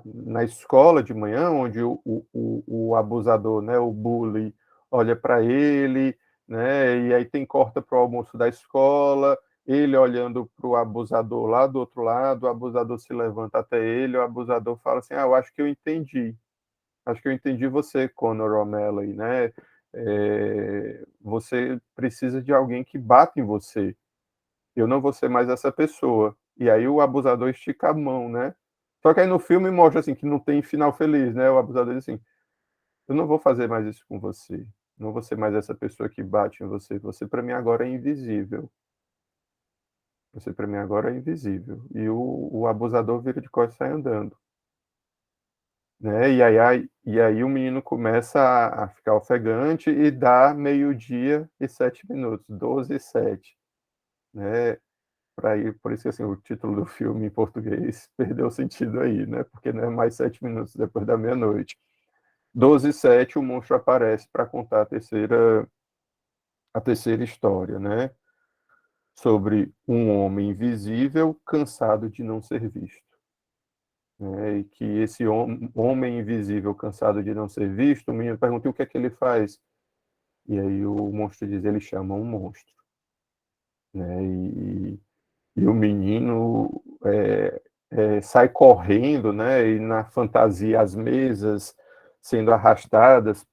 na escola de manhã, onde o abusador, né, o bully, olha para ele, né, e aí corta para o almoço da escola, ele olhando para o abusador lá do outro lado, o abusador se levanta até ele, o abusador fala assim, eu acho que eu entendi. Acho que eu entendi você, Conor O'Malley, né? Você precisa de alguém que bata em você. Eu não vou ser mais essa pessoa. E aí o abusador estica a mão, né? Só que aí no filme mostra assim que não tem final feliz, né? O abusador diz assim: eu não vou fazer mais isso com você. Não vou ser mais essa pessoa que bate em você. Você para mim agora é invisível. Você para mim agora é invisível. E o abusador vira de costas e sai andando. Né? E aí o menino começa a ficar ofegante e dá 12h07, 12h07, né? Por isso que assim, o título do filme em português perdeu o sentido aí, né? Porque não é mais 7 minutos depois da meia-noite. 12h07, o monstro aparece para contar a terceira história, né? Sobre um homem invisível cansado de não ser visto. Né? E que esse homem invisível cansado de não ser visto, o menino pergunta o que é que ele faz. E aí o monstro diz, ele chama um monstro. Né? E o menino sai correndo, né? E na fantasia as mesas sendo arrastadas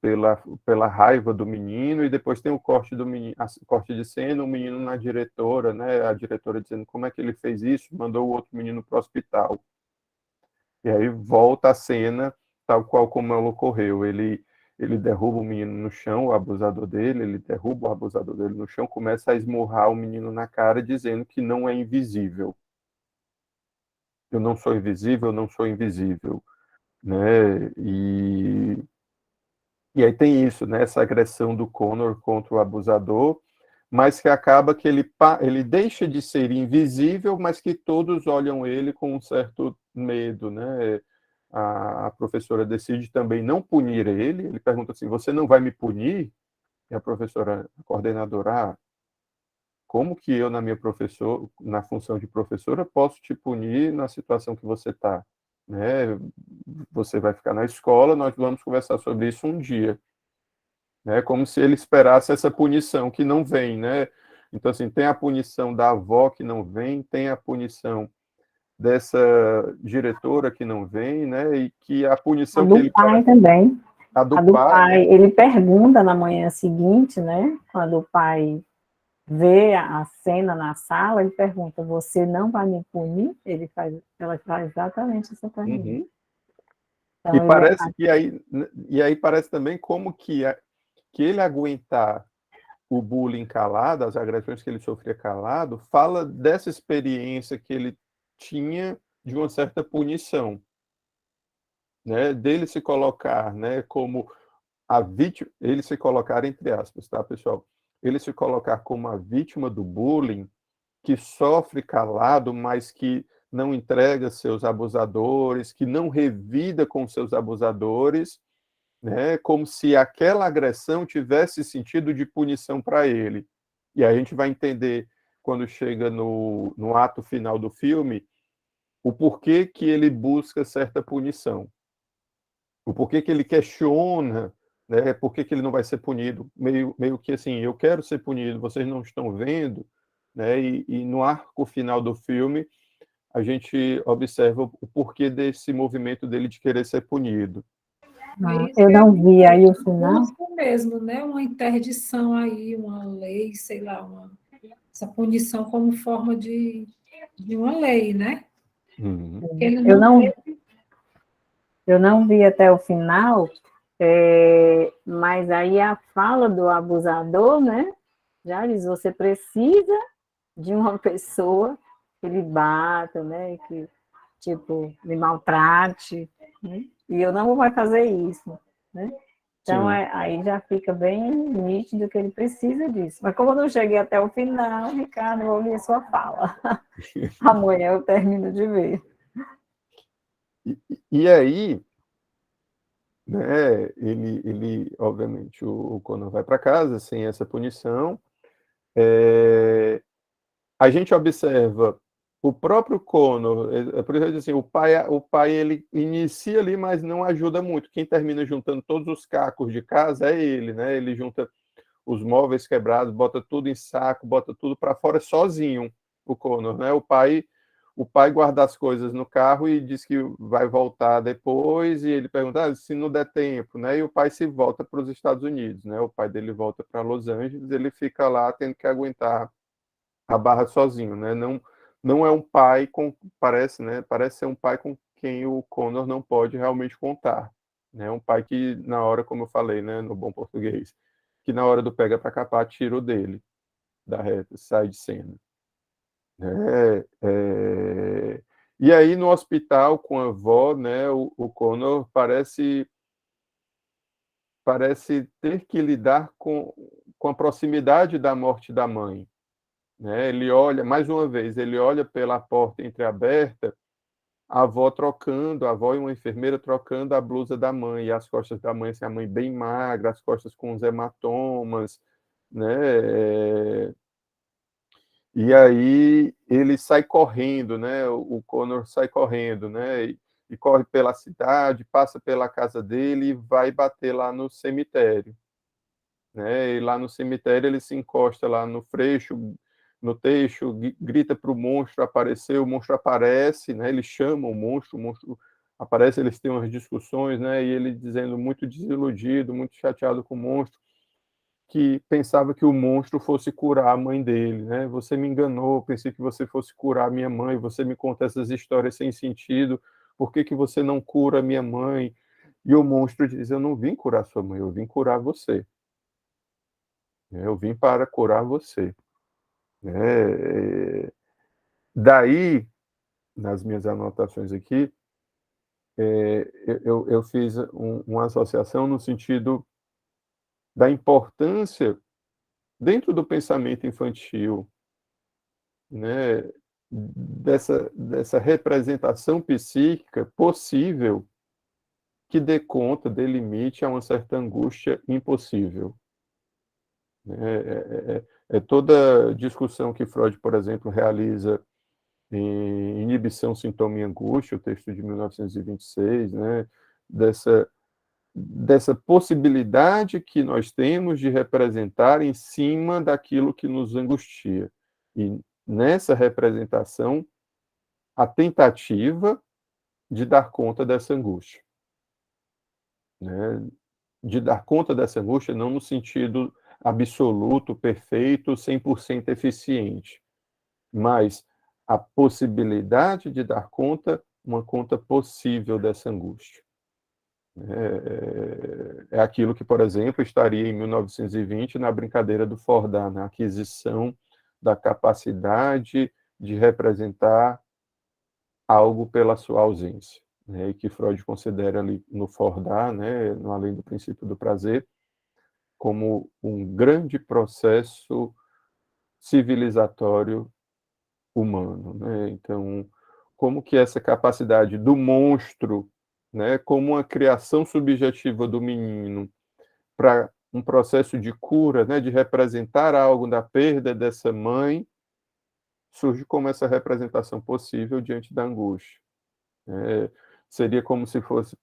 pela raiva do menino, e depois tem o corte do menino, corte de cena, o menino na diretora, né? A diretora dizendo como é que ele fez isso, mandou o outro menino para o hospital. E aí volta a cena tal qual como ela ocorreu. Ele derruba o menino no chão, o abusador dele, ele derruba o abusador dele no chão, começa a esmurrar o menino na cara, dizendo que não é invisível. Eu não sou invisível, eu não sou invisível. Né? E aí tem isso, né? Essa agressão do Connor contra o abusador, mas que acaba que ele deixa de ser invisível, mas que todos olham ele com um certo medo, né? A professora decide também não punir ele pergunta assim, você não vai me punir? E a professora, a coordenadora, como que eu, na função de professora, posso te punir na situação que você está? Né? Você vai ficar na escola, nós vamos conversar sobre isso um dia. Né? Como se ele esperasse essa punição que não vem, né? Então, assim, tem a punição da avó que não vem, tem a punição dessa diretora que não vem, né? E que a punição A que do ele pai também. a do A do pai, né? ele pergunta na manhã seguinte, né? Quando o pai vê a cena na sala, ele pergunta, você não vai me punir? Ela faz exatamente essa pergunta. Uhum. Então, E aí parece também como que ele aguentar o bullying calado, as agressões que ele sofria calado, fala dessa experiência que ele tinha de uma certa punição, né? Dele se colocar, né, como a vítima, ele se colocar entre aspas, tá, pessoal? Ele se colocar como a vítima do bullying, que sofre calado, mas que não entrega seus abusadores, que não revida com seus abusadores, né? Como se aquela agressão tivesse sentido de punição para ele. E aí a gente vai entender, quando chega no ato final do filme, o porquê que ele busca certa punição. O porquê que ele questiona, né? Por que ele não vai ser punido. Meio que assim, eu quero ser punido, vocês não estão vendo. Né? E no arco final do filme, a gente observa o porquê desse movimento dele de querer ser punido. Isso eu é não vi aí o final. Busca mesmo, né? Uma interdição aí, uma lei, sei lá, essa punição como forma de uma lei, né? Uhum. Ele Eu não não, eu não vi até o final, mas aí a fala do abusador, né? Já diz, você precisa de uma pessoa que lhe bata, né? Que, tipo, lhe maltrate, né? E eu não vou fazer isso, né? Então, Sim. aí já fica bem nítido que ele precisa disso. Mas como eu não cheguei até o final, Ricardo, eu ouvi a sua fala. Amanhã eu termino de ver. E aí, né, obviamente, o Conan vai para casa sem essa punição. A gente observa o próprio Connor, por exemplo, assim, o pai ele inicia ali, mas não ajuda muito. Quem termina juntando todos os cacos de casa é ele, né? Ele junta os móveis quebrados, bota tudo em saco, bota tudo para fora sozinho, o Connor, né? O pai guarda as coisas no carro e diz que vai voltar depois, e ele pergunta se não der tempo, né? E o pai se volta para os Estados Unidos, né? O pai dele volta para Los Angeles, ele fica lá tendo que aguentar a barra sozinho, né? Não é um pai parece, né? Parece ser um pai quem o Connor não pode realmente contar, né? Um pai que, na hora, como eu falei, né, no bom português, que na hora do pega para capar, tira o dele da reta, sai de cena. E aí, no hospital, com a avó, né, o Connor parece ter que lidar com a proximidade da morte da mãe, né? Ele olha, mais uma vez, ele olha pela porta entreaberta, a avó e uma enfermeira trocando a blusa da mãe, e as costas da mãe, assim, a mãe bem magra, as costas com os hematomas, né? E aí ele sai correndo, né? O Connor sai correndo, né? E corre pela cidade, passa pela casa dele e vai bater lá no cemitério, né? E lá no cemitério ele se encosta lá no freixo, no teixo, grita para o monstro aparecer, o monstro aparece, né? Ele chama o monstro aparece, eles têm umas discussões, né? E ele dizendo muito desiludido, muito chateado com o monstro, que pensava que o monstro fosse curar a mãe dele, né? Você me enganou, pensei que você fosse curar a minha mãe, você me conta essas histórias sem sentido, por que que você não cura a minha mãe? E o monstro diz, eu não vim curar sua mãe, eu vim curar você. Eu vim para curar você. Daí, nas minhas anotações aqui, eu fiz uma associação no sentido da importância, dentro do pensamento infantil, né, dessa representação psíquica possível que dê conta, delimite a uma certa angústia impossível. É toda discussão que Freud, por exemplo, realiza em Inibição, Sintoma e Angústia, o texto de 1926, né, dessa possibilidade que nós temos de representar em cima daquilo que nos angustia. E nessa representação, a tentativa de dar conta dessa angústia, né? De dar conta dessa angústia não no sentido absoluto, perfeito, 100% eficiente, mas a possibilidade de dar conta, uma conta possível dessa angústia. É aquilo que, por exemplo, estaria em 1920 na brincadeira do Fordá, na aquisição da capacidade de representar algo pela sua ausência, né? E que Freud considera ali no Fordá, né, no Além do Princípio do Prazer, como um grande processo civilizatório humano, né? Então, como que essa capacidade do monstro, né, como uma criação subjetiva do menino para um processo de cura, né, de representar algo da perda dessa mãe, surge como essa representação possível diante da angústia. É, seria como se fosse,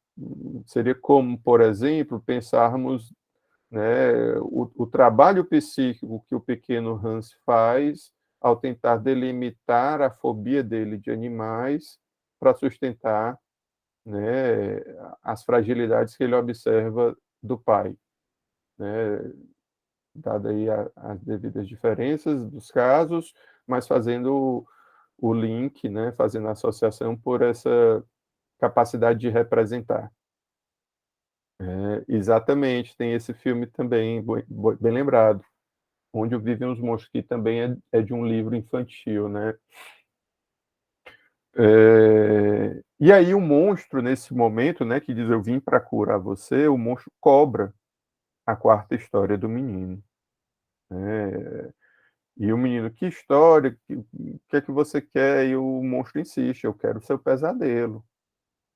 seria como, por exemplo, pensarmos, né, o trabalho psíquico que o pequeno Hans faz ao tentar delimitar a fobia dele de animais para sustentar, né, as fragilidades que ele observa do pai, né, dada aí as devidas diferenças dos casos, mas fazendo o link, né, fazendo a associação por essa capacidade de representar. Exatamente, tem esse filme também, bem lembrado, Onde Vivem os Monstros, que também é de um livro infantil, né? E aí o monstro, nesse momento, né, que diz eu vim para curar você, o monstro cobra a quarta história do menino. Né? E o menino, que história? O que é que você quer? E o monstro insiste, eu quero o seu pesadelo.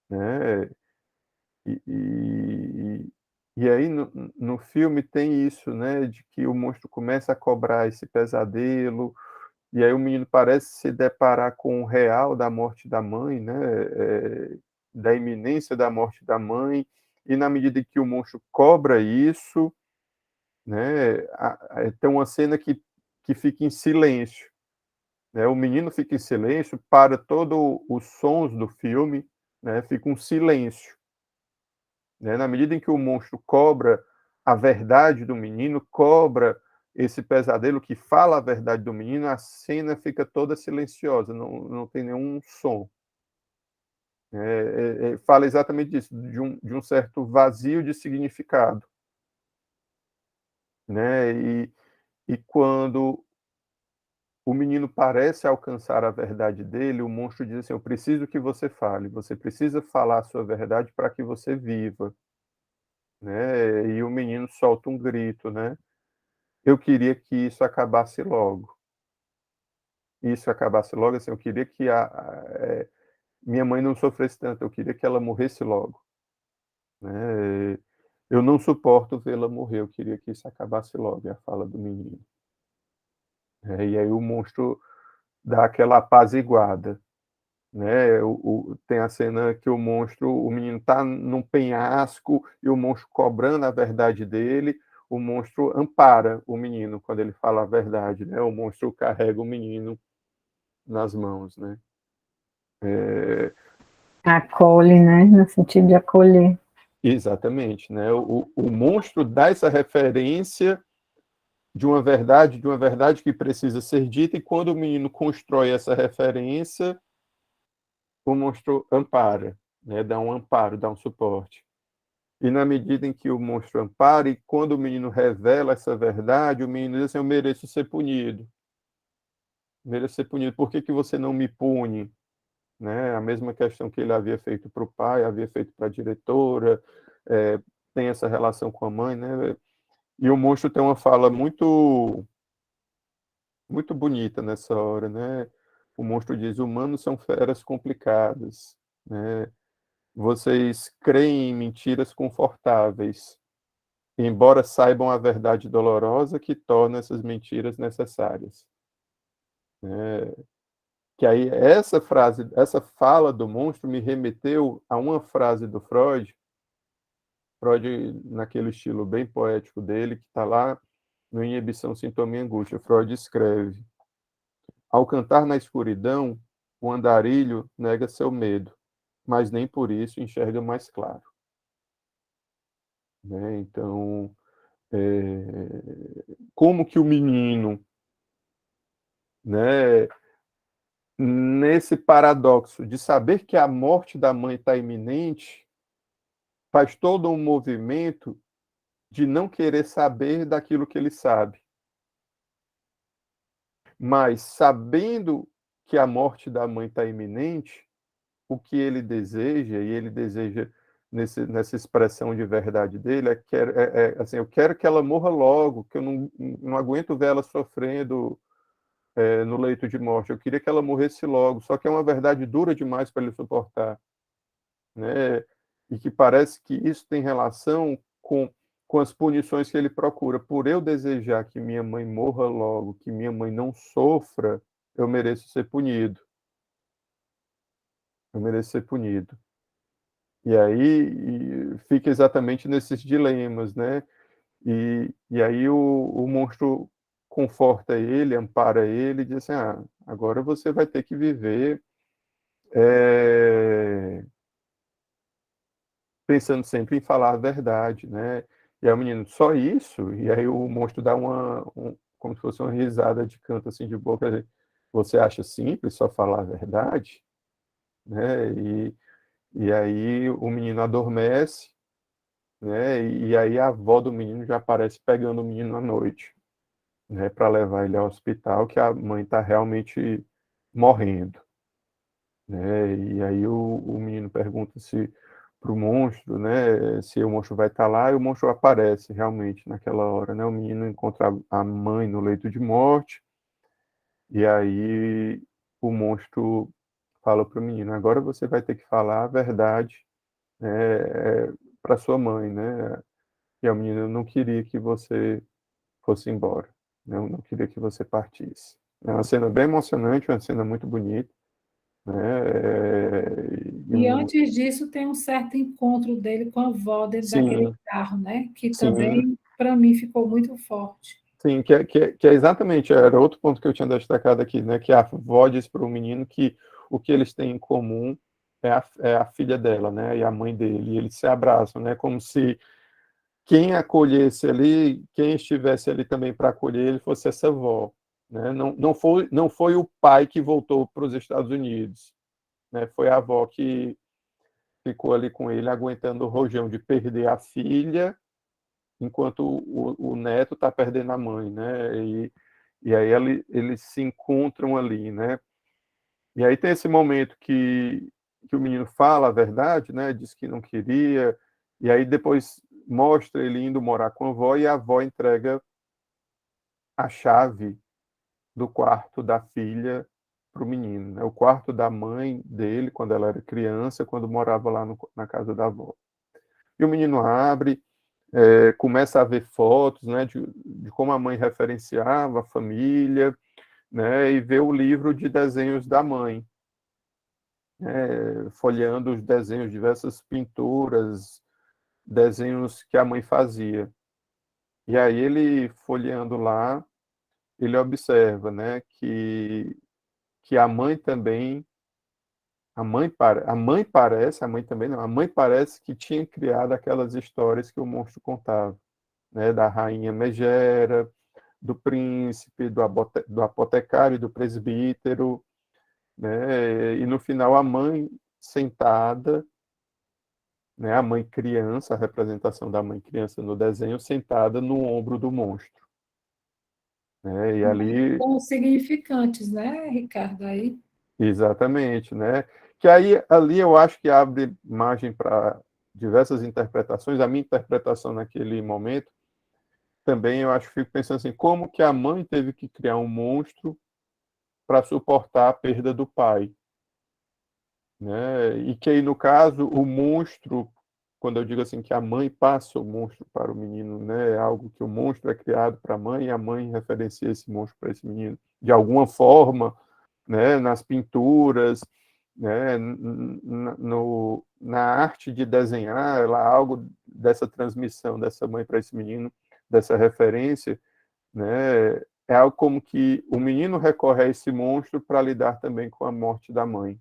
Né? E, e, e aí no filme tem isso, né, de que o monstro começa a cobrar esse pesadelo, e aí o menino parece se deparar com o real da morte da mãe, né, da iminência da morte da mãe, e na medida que o monstro cobra isso, né, tem uma cena que fica em silêncio, né, o menino fica em silêncio, para todos os sons do filme, né, fica um silêncio. Né? Na medida em que o monstro cobra a verdade do menino, cobra esse pesadelo que fala a verdade do menino, a cena fica toda silenciosa, não tem nenhum som. Fala exatamente disso, de um certo vazio de significado, né? E quando o menino parece alcançar a verdade dele, o monstro diz assim: eu preciso que você fale, você precisa falar a sua verdade para que você viva, né? E o menino solta um grito, né? Eu queria que isso acabasse logo. Isso acabasse logo, assim, eu queria que minha mãe não sofresse tanto, eu queria que ela morresse logo, né? Eu não suporto vê-la morrer, eu queria que isso acabasse logo, é a fala do menino. E aí o monstro dá aquela apaziguada, né? Tem a cena que o menino está num penhasco e o monstro cobrando a verdade dele, o monstro ampara o menino quando ele fala a verdade, né? O monstro carrega o menino nas mãos, né? Acolhe, né? No sentido de acolher. Exatamente, né? O monstro dá essa referência de uma verdade que precisa ser dita, e quando o menino constrói essa referência, o monstro ampara, né? Dá um amparo, dá um suporte. E na medida em que o monstro ampara, e quando o menino revela essa verdade, o menino diz assim: eu mereço ser punido. Mereço ser punido. Por que que você não me pune? Né? A mesma questão que ele havia feito para o pai, havia feito para a diretora, tem essa relação com a mãe, né? E o monstro tem uma fala muito bonita nessa hora, né? O monstro diz: humanos são feras complicadas, né? Vocês creem em mentiras confortáveis, embora saibam a verdade dolorosa que torna essas mentiras necessárias, né? Que aí essa fala do monstro me remeteu a uma frase do Freud, naquele estilo bem poético dele, que está lá no Inibição, Sintoma e Angústia. Freud escreve: ao cantar na escuridão, o andarilho nega seu medo, mas nem por isso enxerga mais claro. Né? Então, como que o menino, né, nesse paradoxo de saber que a morte da mãe está iminente, faz todo um movimento de não querer saber daquilo que ele sabe, mas sabendo que a morte da mãe está iminente, o que ele deseja, e ele deseja nessa expressão de verdade dele, assim, eu quero que ela morra logo, que eu não aguento ver ela sofrendo no leito de morte, eu queria que ela morresse logo, só que é uma verdade dura demais para ele suportar, né? E que parece que isso tem relação com as punições que ele procura. Por eu desejar que minha mãe morra logo, que minha mãe não sofra, eu mereço ser punido. Eu mereço ser punido. E aí fica exatamente nesses dilemas, né? E aí o monstro conforta ele, ampara ele, e diz assim: ah, agora você vai ter que viver pensando sempre em falar a verdade, né? E aí o menino: só isso? E aí o monstro dá como se fosse uma risada de canto assim de boca: você acha simples só falar a verdade? Né? E aí o menino adormece, né? E aí a avó do menino já aparece pegando o menino à noite, né? Para levar ele ao hospital, que a mãe está realmente morrendo, né? E aí o menino pergunta se para o monstro, né? Se o monstro vai estar lá, e o monstro aparece realmente naquela hora, né? O menino encontra a mãe no leito de morte, e aí o monstro fala para o menino: agora você vai ter que falar a verdade, né, para sua mãe, né? E a menina: eu não queria que você fosse embora, né? Eu não queria que você partisse. É uma cena bem emocionante, uma cena muito bonita, né? E antes disso, tem um certo encontro dele com a avó dentro daquele Sim, carro, né? Que sim, também, para mim, ficou muito forte. sim, que é exatamente, era outro ponto que eu tinha destacado aqui, né? Que a avó diz para o menino que o que eles têm em comum é a filha dela, né? E a mãe dele, e eles se abraçam, né? Como se quem acolhesse ali, quem estivesse ali também para acolher ele, fosse essa avó, né? Não foi o pai que voltou para os Estados Unidos, né? Foi a avó ficou ali com ele, aguentando o rojão de perder a filha, enquanto o neto está perdendo a mãe, né? E aí eles se encontram ali, né? E aí tem esse momento que o menino fala a verdade, né? Diz que não queria, e aí depois mostra ele indo morar com a avó, e a avó entrega a chave do quarto da filha para o menino, né? O quarto da mãe dele, quando ela era criança, quando morava lá na casa da avó. E o menino abre, começa a ver fotos, né, de como a mãe referenciava a família, né, e vê o livro de desenhos da mãe, folheando os desenhos, diversas pinturas, desenhos que a mãe fazia. E aí ele, folheando lá, ele observa, né, que a mãe também, a mãe também não, a mãe parece que tinha criado aquelas histórias que o monstro contava, né, da rainha Megera, do príncipe, do apotecário e do presbítero, né, e no final a mãe sentada, né, a mãe criança, a representação da mãe criança no desenho, sentada no ombro do monstro, né, e ali... Com significantes, né, Ricardo? Aí, Exatamente, né? Que aí ali eu acho que abre margem para diversas interpretações. A minha interpretação naquele momento também eu acho que fico pensando assim, como que a mãe teve que criar um monstro para suportar a perda do pai, né? E que aí no caso o monstro, quando eu digo assim que a mãe passa o monstro para o menino, né? É algo que o monstro é criado para a mãe e a mãe referencia esse monstro para esse menino de alguma forma, né, nas pinturas, né, na arte de desenhar, ela, algo dessa transmissão dessa mãe para esse menino, dessa referência, né, é algo como que o menino recorre a esse monstro para lidar também com a morte da mãe,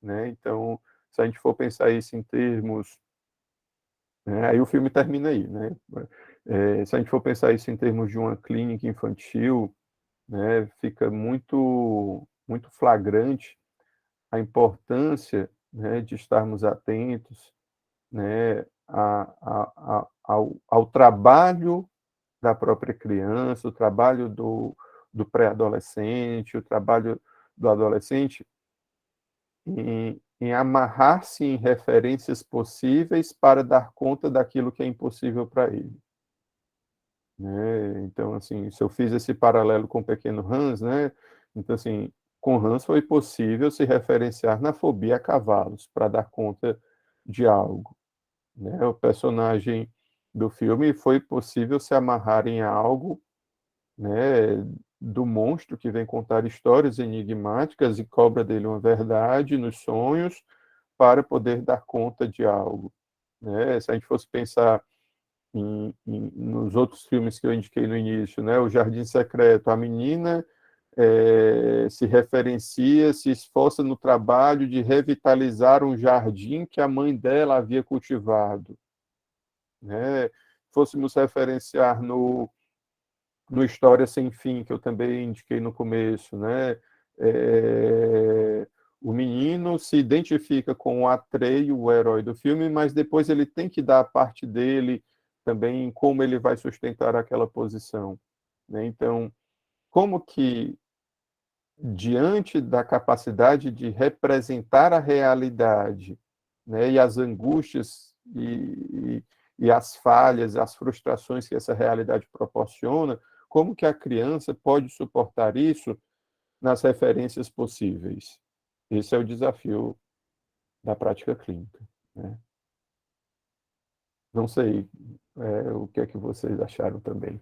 né? Então, se a gente for pensar isso em termos, né, aí o filme termina aí, né? Se a gente for pensar isso em termos de uma clínica infantil, né, fica muito flagrante a importância, né, de estarmos atentos, né, ao trabalho da própria criança, o trabalho do pré-adolescente, o trabalho do adolescente em amarrar-se em referências possíveis para dar conta daquilo que é impossível para ele, né? Então, assim, se eu fiz esse paralelo com o pequeno Hans, né? Então, assim, com Hans foi possível se referenciar na fobia a cavalos para dar conta de algo, né? O personagem do filme foi possível se amarrar em algo, né? Do monstro que vem contar histórias enigmáticas e cobra dele uma verdade nos sonhos para poder dar conta de algo, né? Se a gente fosse pensar nos outros filmes que eu indiquei no início, né? O Jardim Secreto, a menina se referencia, se esforça no trabalho de revitalizar um jardim que a mãe dela havia cultivado, né? Fôssemos referenciar no História Sem Fim, que eu também indiquei no começo, né? O menino se identifica com o Atreio, o herói do filme, mas depois ele tem que dar a parte dele também em como ele vai sustentar aquela posição, né? Então, como que, diante da capacidade de representar a realidade, né, e as angústias e as falhas, as frustrações que essa realidade proporciona, como que a criança pode suportar isso nas referências possíveis? Esse é o desafio da prática clínica, né? Não sei, o que é que vocês acharam também.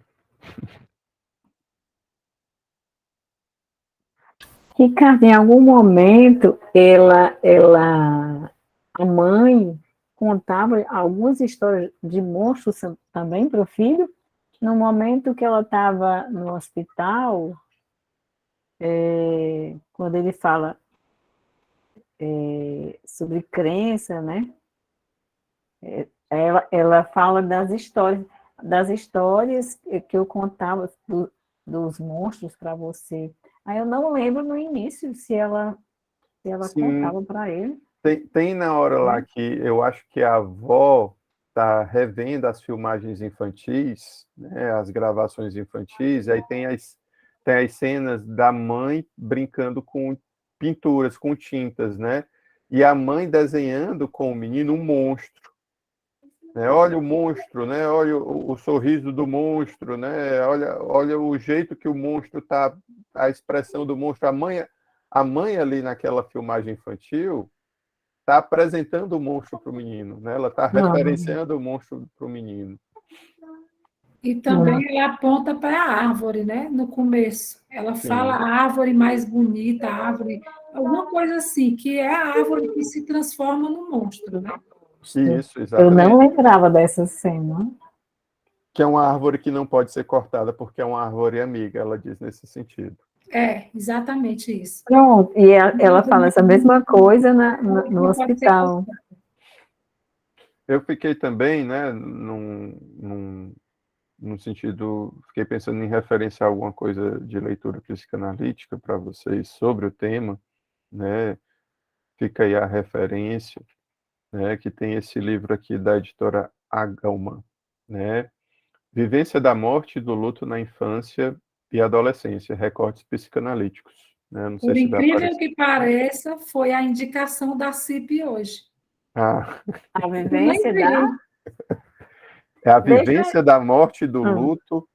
Ricardo, em algum momento, a mãe contava algumas histórias de monstros também para o filho. No momento que ela estava no hospital, quando ele fala sobre crença, né? Ela fala das histórias que eu contava dos monstros para você. Aí eu não lembro no início se ela Sim, contava para ele. Tem na hora lá que eu acho que a avó está revendo as filmagens infantis, né, as gravações infantis, aí tem as cenas da mãe brincando com pinturas, com tintas, né? E a mãe desenhando com o menino um monstro. Né? Olha o monstro, né? Olha o sorriso do monstro, né? Olha o jeito que o monstro tá, a expressão do monstro. A mãe ali naquela filmagem infantil está apresentando o monstro para o menino, né? Ela está referenciando o monstro para o menino. E também ela aponta para a árvore, né? No começo. Ela fala Sim. a árvore mais bonita, a árvore, alguma coisa assim, que é a árvore que se transforma no monstro, né? Isso, Eu não exatamente. lembrava dessa cena. Que é uma árvore que não pode ser cortada porque é uma árvore amiga, ela diz nesse sentido. É, exatamente isso. Pronto, e ela fala essa mesma coisa no Não pode ser hospital. Eu fiquei também, né, num sentido, fiquei pensando em referenciar alguma coisa de leitura psicanalítica para vocês sobre o tema, né? Fica aí a referência, né, que tem esse livro aqui da editora Agalman, né? Vivência da morte e do luto na infância e adolescência, recortes psicanalíticos, né? Não sei Por se vai incrível aparecer. que pareça, foi a indicação da CIP hoje. Ah, A Eu nem vivência da... vi. é a Deixa... vivência da morte e do Ah, luto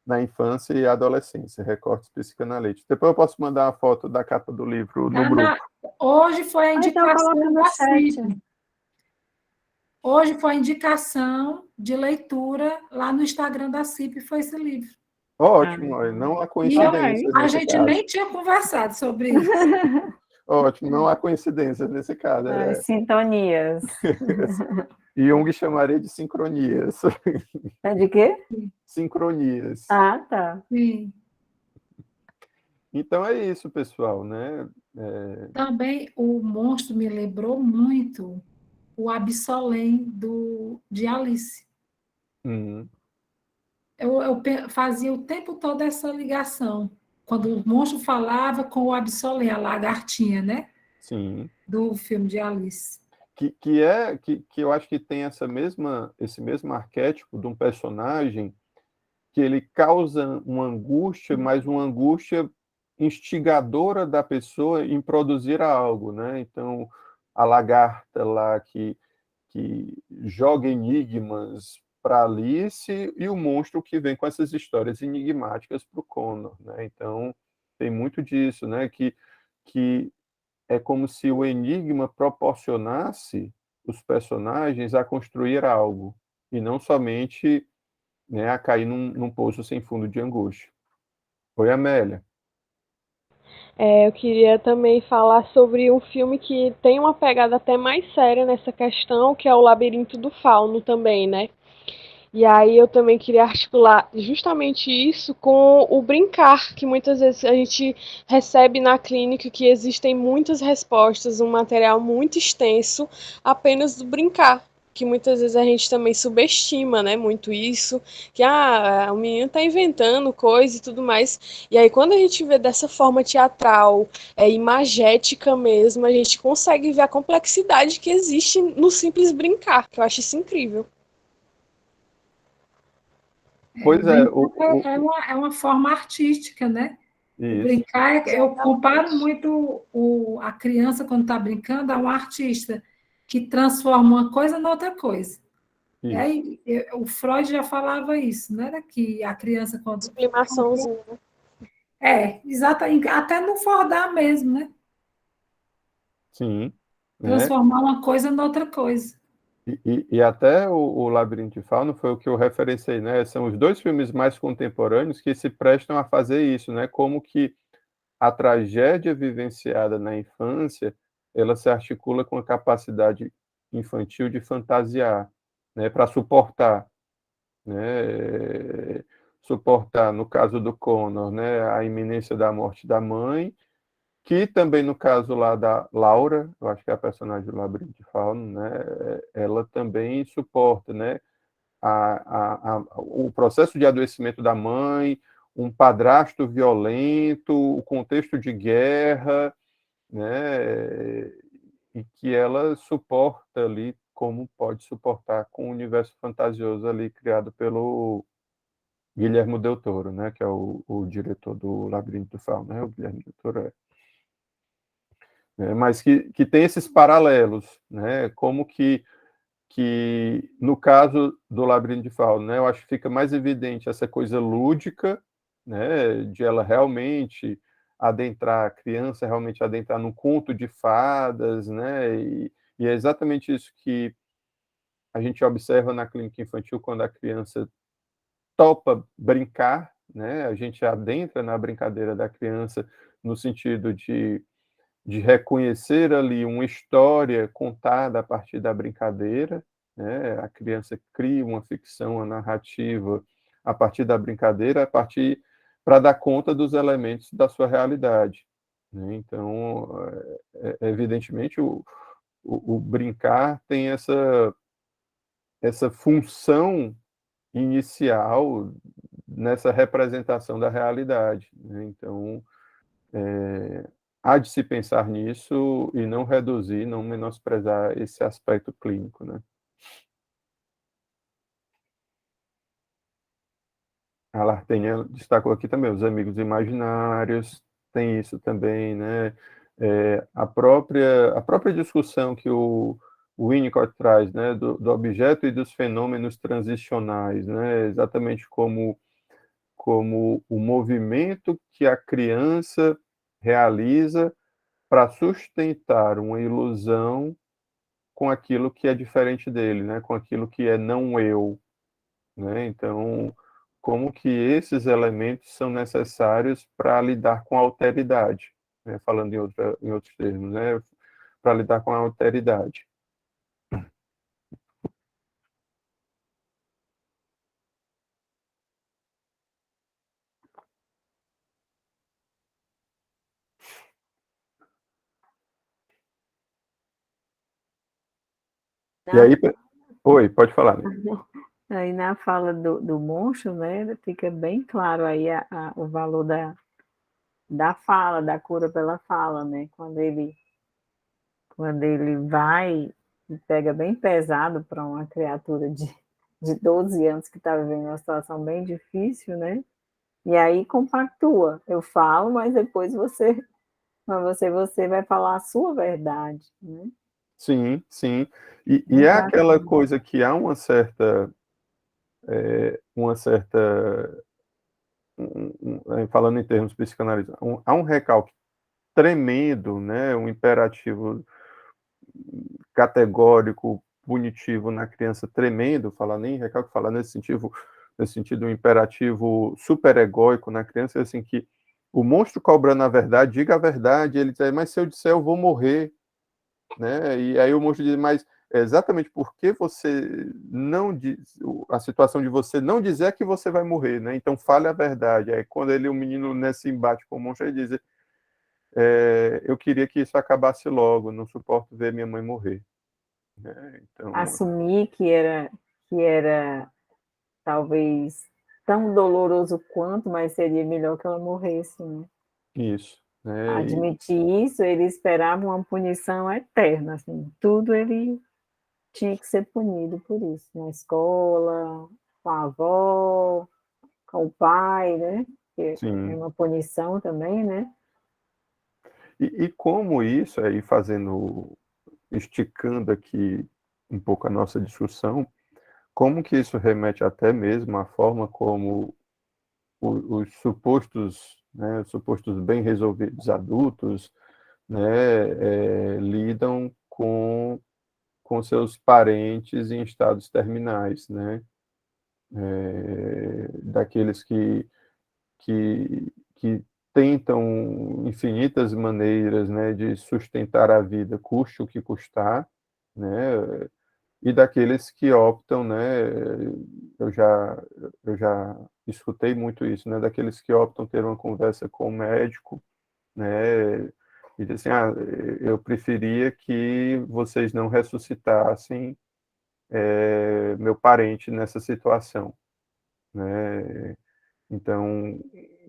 na infância e adolescência, recortes psicanalíticos. Depois eu posso mandar uma foto da capa do livro no Tá grupo. hoje foi a então coloca indicação no da chat. CIP. Hoje foi a indicação de leitura lá no Instagram da CIP, foi esse livro. Ótimo, não há E coincidências a nesse gente caso. nem tinha conversado sobre isso. Ótimo, não há coincidências nesse caso. As sintonias. Jung chamaria de sincronias. É de quê? Sincronias. Ah, tá. Sim. Então é isso, pessoal, né? Também o monstro me lembrou muito o Absolem de Alice. Uhum, Eu fazia o tempo todo essa ligação. Quando o monstro falava com o Absolem, a lagartinha, né? sim. Do filme de Alice. Que eu acho que tem esse mesmo arquétipo de um personagem que ele causa uma angústia, mas uma angústia instigadora da pessoa em produzir algo, né? Então, a lagarta lá que joga enigmas para Alice e o monstro que vem com essas histórias enigmáticas para o Connor, né? Então, tem muito disso, né? Que é como se o enigma proporcionasse os personagens a construir algo e não somente, né, a cair num poço sem fundo de angústia. Oi, Amélia. Eu queria também falar sobre um filme que tem uma pegada até mais séria nessa questão, que é o Labirinto do Fauno também, né? E aí eu também queria articular justamente isso com o brincar, que muitas vezes a gente recebe na clínica, que existem muitas respostas, um material muito extenso apenas do brincar, que muitas vezes a gente também subestima, né, muito isso, que o menino tá inventando coisa e tudo mais. E aí quando a gente vê dessa forma teatral, imagética mesmo, a gente consegue ver a complexidade que existe no simples brincar, que eu acho isso incrível. Pois é, É uma forma artística, né? O isso. brincar, eu comparo muito a criança, quando está brincando, a um artista que transforma uma coisa em outra coisa. E aí, o Freud já falava isso, né? Que a criança, quando. Sublimaçãozinha. Exato, até no Fordar mesmo, né? Sim. Né? Transformar uma coisa em outra coisa. E até o Labirinto de Fauno foi o que eu referenciei, né? São os dois filmes mais contemporâneos que se prestam a fazer isso, né? Como que a tragédia vivenciada na infância, ela se articula com a capacidade infantil de fantasiar, né? Para suportar, né? Suportar, no caso do Connor, né? A iminência da morte da mãe, que também no caso lá da Laura, eu acho que é a personagem do Labirinto de Fauno, né, ela também suporta, né, o processo de adoecimento da mãe, um padrasto violento, o contexto de guerra, né, e que ela suporta ali, como pode suportar com o universo fantasioso ali criado pelo Guilherme Del Toro, né, que é o diretor do Labirinto do Fauno, né, o Guilherme Del Toro mas que tem esses paralelos, né, como que no caso do Labirinto de Fauno, né, eu acho que fica mais evidente essa coisa lúdica, né, de ela realmente adentrar, a criança realmente adentrar num conto de fadas, né, e é exatamente isso que a gente observa na clínica infantil quando a criança topa brincar, né, a gente adentra na brincadeira da criança no sentido de reconhecer ali uma história contada a partir da brincadeira, né? A criança cria uma ficção, uma narrativa a partir da brincadeira, a partir para dar conta dos elementos da sua realidade, né? Então, evidentemente, o brincar tem essa função inicial nessa representação da realidade, né? Então, há de se pensar nisso e não reduzir, não menosprezar esse aspecto clínico, né? A Lartenia destacou aqui também, os amigos imaginários, tem isso também, né? A própria discussão que o Winnicott traz, né, do objeto e dos fenômenos transicionais, né? Exatamente como o movimento que a criança realiza para sustentar uma ilusão com aquilo que é diferente dele, né? Com aquilo que é não eu, né? Então, como que esses elementos são necessários para lidar com a alteridade, né? Falando em outros termos, né? Para lidar com a alteridade. E aí, oi, pode falar, né? Aí na fala do monstro, né, fica bem claro aí o valor da fala, da cura pela fala, né? Quando ele vai e pega bem pesado para uma criatura de 12 anos que está vivendo uma situação bem difícil, né? E aí compactua. Eu falo, mas depois você vai falar a sua verdade, né? Sim, sim. E é Muito aquela bacana. coisa que há uma certa falando em termos psicanalistas, há um recalque tremendo, né, um imperativo categórico, punitivo na criança tremendo, falar nem recalque, falar nesse sentido um imperativo superegóico na criança, assim, que o monstro cobrando a verdade, diga a verdade, ele diz, mas se eu disser eu vou morrer, né, e aí o monstro diz, mas exatamente porque você não diz, a situação de você não dizer é que você vai morrer, né, então fale a verdade, aí quando o menino nesse embate com o monstro, ele diz, eu queria que isso acabasse logo, não suporto ver minha mãe morrer. Então, Assumir que era talvez tão doloroso quanto, mas seria melhor que ela morresse, né? isso, né? Admitir isso, ele esperava uma punição eterna, assim, tudo ele tinha que ser punido por isso, na escola, com a avó, com o pai, né? Que é Sim. uma punição também, né? E como isso, aí esticando aqui um pouco a nossa discussão, como que isso remete até mesmo à forma como os supostos bem resolvidos adultos, né, lidam com seus parentes em estados terminais, né? Daqueles que tentam infinitas maneiras, né, de sustentar a vida, custe o que custar, né, e daqueles que optam, né, eu já eu já escutei muito isso, né, daqueles que optam ter uma conversa com o médico, né, e dizer assim, eu preferia que vocês não ressuscitassem meu parente nessa situação, né? Então,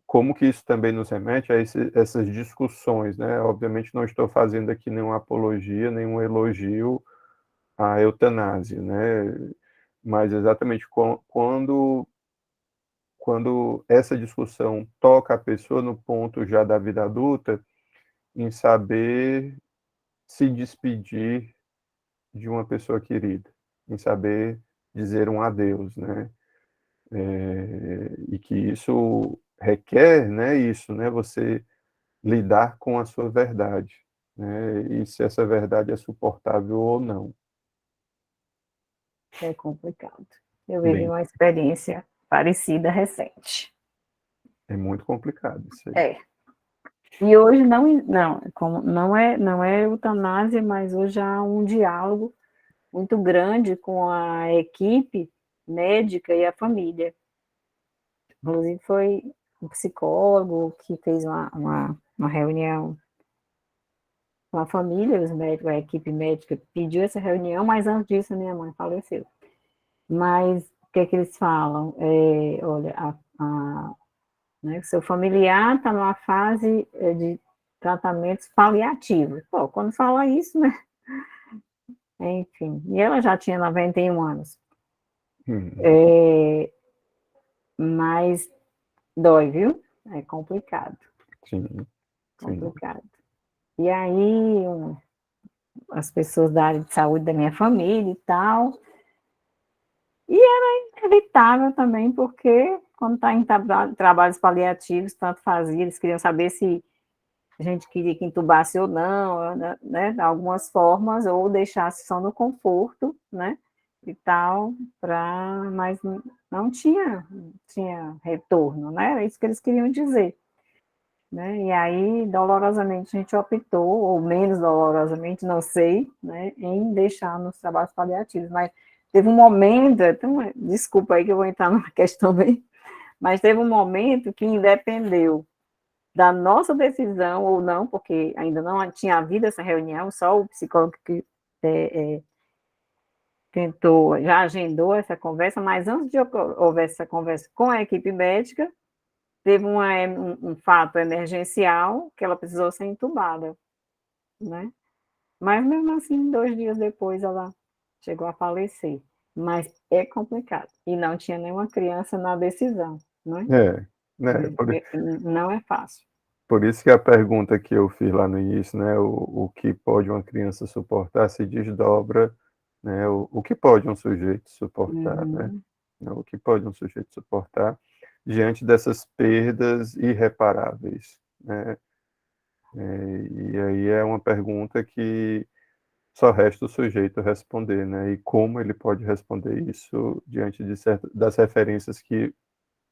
como que isso também nos remete a essas discussões, né? Obviamente não estou fazendo aqui nenhuma apologia, nenhum elogio à eutanásia, né? Mas exatamente quando essa discussão toca a pessoa no ponto já da vida adulta, em saber se despedir de uma pessoa querida, em saber dizer um adeus, né? E que isso requer, né, isso, né, você lidar com a sua verdade, né, e se essa verdade é suportável ou não. É complicado. Eu vivi Bem, uma experiência parecida recente. é muito complicado isso aí. É. E hoje não é eutanásia, mas hoje há um diálogo muito grande com a equipe médica e a família. Inclusive foi um psicólogo que fez uma reunião com a família, os médicos, a equipe médica pediu essa reunião, mas antes disso a minha mãe faleceu. Mas o que é que eles falam? Olha, né, o seu familiar está numa fase de tratamentos paliativos. Pô, quando fala isso, né? Enfim, e ela já tinha 91 anos. Mas dói, viu? É complicado. Sim, Complicado. E aí, as pessoas da área de saúde da minha família e tal. E era inevitável também, porque quando está em trabalhos paliativos, tanto fazia, eles queriam saber se a gente queria que entubasse ou não, né, de algumas formas, ou deixasse só no conforto, né, e tal, mas não tinha retorno, né, era isso que eles queriam dizer. Né, e aí, dolorosamente, a gente optou, ou menos dolorosamente, não sei, né, em deixar nos trabalhos paliativos, mas teve um momento, então, desculpa aí que eu vou entrar numa questão bem, mas teve um momento que independeu da nossa decisão ou não, porque ainda não tinha havido essa reunião, só o psicólogo que tentou, já agendou essa conversa, mas antes de houver essa conversa com a equipe médica, teve um fato emergencial que ela precisou ser entubada, né? Mas mesmo assim, 2 dias depois ela chegou a falecer. Mas é complicado. E não tinha nenhuma criança na decisão, né? Né, Não é fácil. por isso que a pergunta que eu fiz lá no início, né, o que pode uma criança suportar se desdobra, né, o que pode um sujeito suportar, né? O que pode um sujeito suportar diante dessas perdas irreparáveis, né? E aí é uma pergunta que só resta o sujeito responder, né? E como ele pode responder isso diante das referências que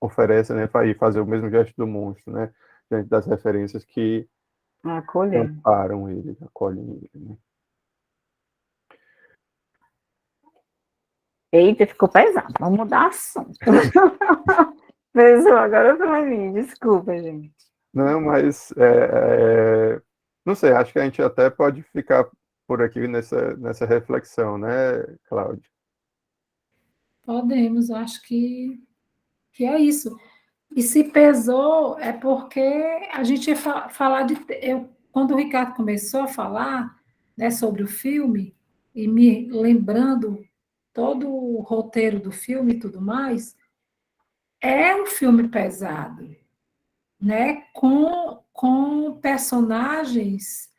oferecem, né? E fazer o mesmo gesto do monstro, né? Diante das referências que amparam ele, acolhem ele, né? Eita, ficou pesado. Vamos mudar assunto. Pessoal, agora para mim. Desculpa, gente. Não, mas não sei, acho que a gente até pode ficar por aqui nessa reflexão, né, Cláudia? Podemos, acho que é isso. E se pesou, é porque a gente ia falar de. Quando o Ricardo começou a falar, né, sobre o filme, e me lembrando todo o roteiro do filme e tudo mais, é um filme pesado, né? Com personagens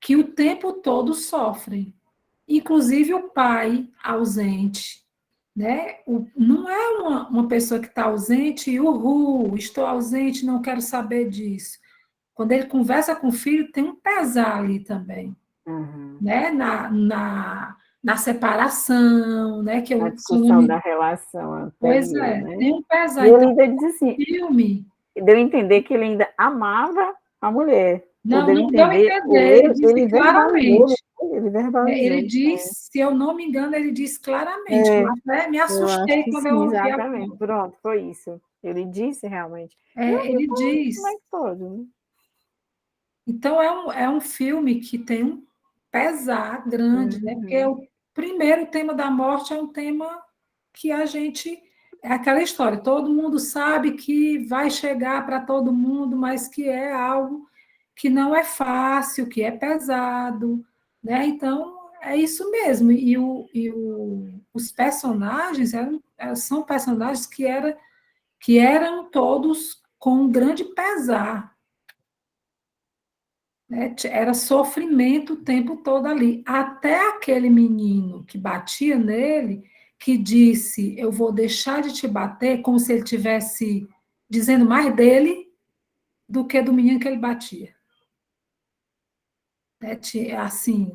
que o tempo todo sofrem, inclusive o pai ausente, né? Não é uma pessoa que está ausente e estou ausente, não quero saber disso. Quando ele conversa com o filho, tem um pesar ali também, né? Na separação, né? Que A discussão da relação anterior, pois é, né? tem um pesar. E ele Então, ainda diz assim, filme. deu a entender que ele ainda amava a mulher. Não, Podeu não deu a entender, entender, ele disse ele verbalizou, claramente. ele verbalizou. Ele diz, se eu não me engano, ele diz claramente. É, Eu até me eu acho assustei que quando eu sim, ouvi a exatamente. voz. Pronto, foi isso. Ele disse realmente. Ele Como é diz. que pode, né? Então, é um filme que tem um pesar grande, né? Porque o primeiro tema da morte é um tema que a gente é aquela história, todo mundo sabe que vai chegar para todo mundo, mas que é algo que não é fácil, que é pesado, né? Então, é isso mesmo. Os personagens são personagens que eram todos com um grande pesar, né? Era sofrimento o tempo todo ali. Até aquele menino que batia nele, que disse: Eu vou deixar de te bater, como se ele tivesse dizendo mais dele do que do menino que ele batia. Assim,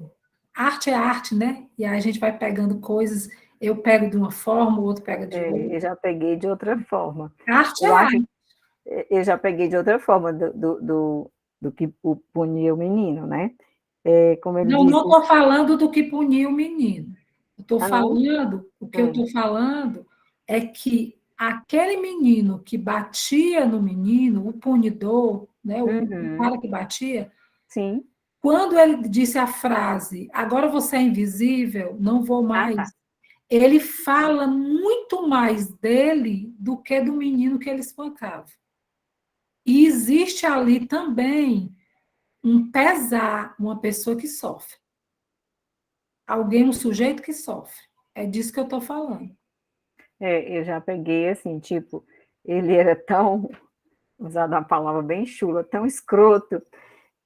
arte é arte, né? E aí a gente vai pegando coisas, eu pego de uma forma, o outro pega de outra. Eu já peguei de outra forma. Arte é Eu acho, arte. eu já peguei de outra forma do que punia o menino, né? Como ele Não, não disse. estou falando do que puniu o menino. Estou Não? falando, o que eu estou falando é que aquele menino que batia no menino, o punidor, né, o Uhum. cara que batia, Sim. quando ele disse a frase, agora você é invisível, não vou Ah, tá. mais, ele fala muito mais dele do que do menino que ele espancava. E existe ali também um pesar, uma pessoa que sofre. Alguém, um sujeito que sofre. É disso que eu estou falando. Eu já peguei assim, tipo, ele era tão, usando uma palavra bem chula, tão escroto,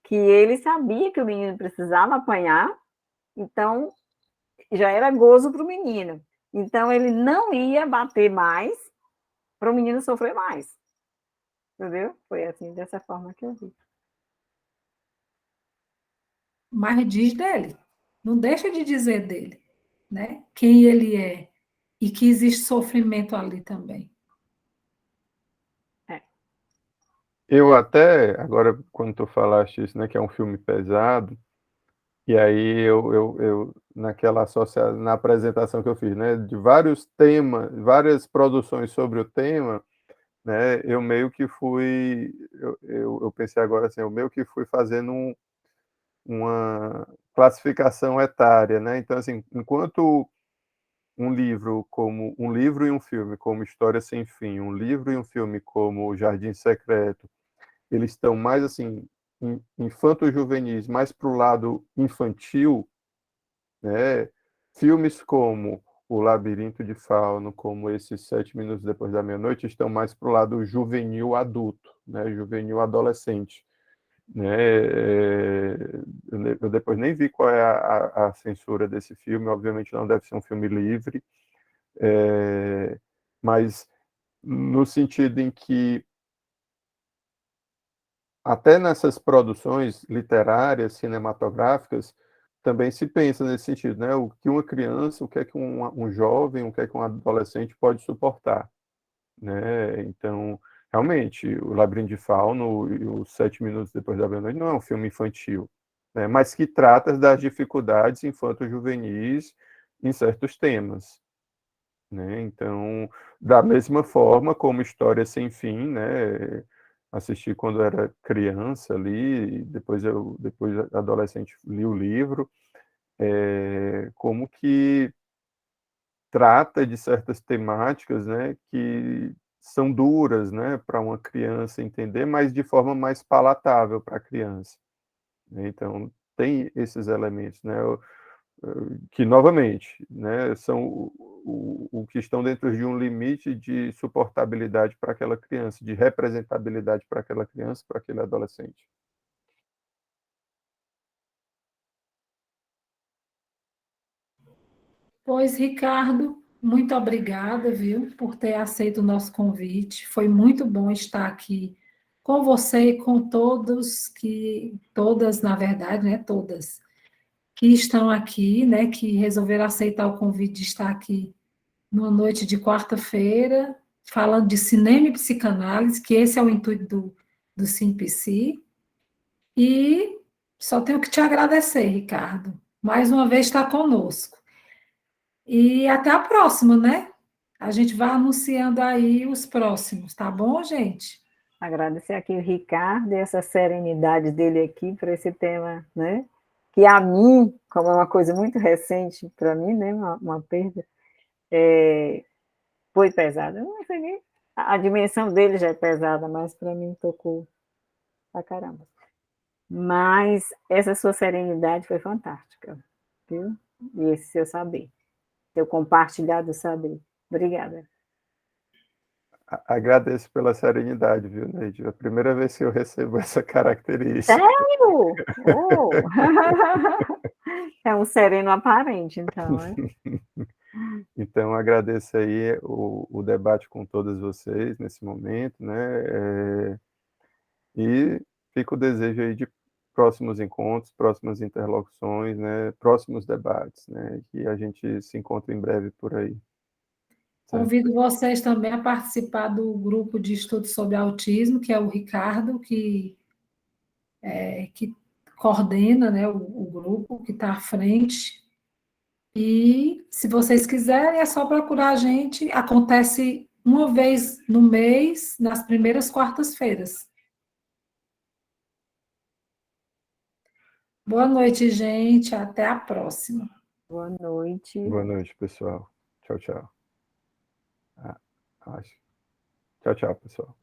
que ele sabia que o menino precisava apanhar, então já era gozo para o menino. Então ele não ia bater mais para o menino sofrer mais. Entendeu? Foi assim, dessa forma que eu vi. Mas diz dele. Não deixa de dizer dele, né? Quem ele é e que existe sofrimento ali também. É. Eu até, agora, quando tu falaste isso, né, que é um filme pesado, e aí na apresentação que eu fiz, né, de vários temas, várias produções sobre o tema, né, eu meio que fui, eu pensei agora assim, eu meio que fui fazendo uma classificação etária, né, então assim, enquanto um livro e um filme como História Sem Fim, um livro e um filme como O Jardim Secreto, eles estão mais assim infanto-juvenis, mais para o lado infantil, né? Filmes como O Labirinto de Fauno, como esses 7 minutos depois da meia-noite, estão mais para o lado juvenil adulto, né? Juvenil adolescente, né? Eu depois nem vi qual é a censura desse filme, obviamente não deve ser um filme livre, mas no sentido em que até nessas produções literárias, cinematográficas, também se pensa nesse sentido, né? O que uma criança, o que é que um jovem, o que é que um adolescente pode suportar, né? Então, realmente, o Labirinto de Fauno e os 7 minutos depois da meia-noite não é um filme infantil, né? Mas que trata das dificuldades infanto-juvenis em certos temas, né? Então, da mesma forma como História Sem Fim, né? Assisti quando era criança ali, depois adolescente li o livro, como que trata de certas temáticas, né, que são duras, né, para uma criança entender, mas de forma mais palatável para a criança, né? Então, tem esses elementos, né? Que novamente, né, são o que estão dentro de um limite de suportabilidade para aquela criança, de representabilidade para aquela criança, para aquele adolescente. Pois, Ricardo, muito obrigada, viu, por ter aceito o nosso convite. Foi muito bom estar aqui com você e com todas, na verdade, né, todas, que estão aqui, né, que resolveram aceitar o convite de estar aqui numa noite de quarta-feira, falando de cinema e psicanálise, que esse é o intuito do SimPC. E só tenho que te agradecer, Ricardo. Mais uma vez está conosco. E até a próxima, né? A gente vai anunciando aí os próximos, tá bom, gente? Agradecer aqui o Ricardo e essa serenidade dele aqui para esse tema, né? Que a mim, como é uma coisa muito recente para mim, né? Uma perda, foi pesado. Eu não sei nem. A dimensão dele já é pesada, mas para mim tocou pra caramba. Mas essa sua serenidade foi fantástica, viu? E esse seu saber, seu compartilhar do saber. Obrigada. Agradeço pela serenidade, viu, Neide? É a primeira vez que eu recebo essa característica. Sério? Oh! É um sereno aparente, então, né? Então, agradeço aí o debate com todas vocês nesse momento, né? E fica o desejo aí de próximos encontros, próximas interlocuções, né? Próximos debates, né? Que a gente se encontre em breve por aí. Certo? Convido vocês também a participar do grupo de estudo sobre autismo, que é o Ricardo, que coordena, né, o grupo, que está à frente. E, se vocês quiserem, é só procurar a gente. Acontece uma vez no mês, nas primeiras quartas-feiras. Boa noite, gente. Até a próxima. Boa noite. Boa noite, pessoal. Tchau, tchau. Tchau, tchau, pessoal.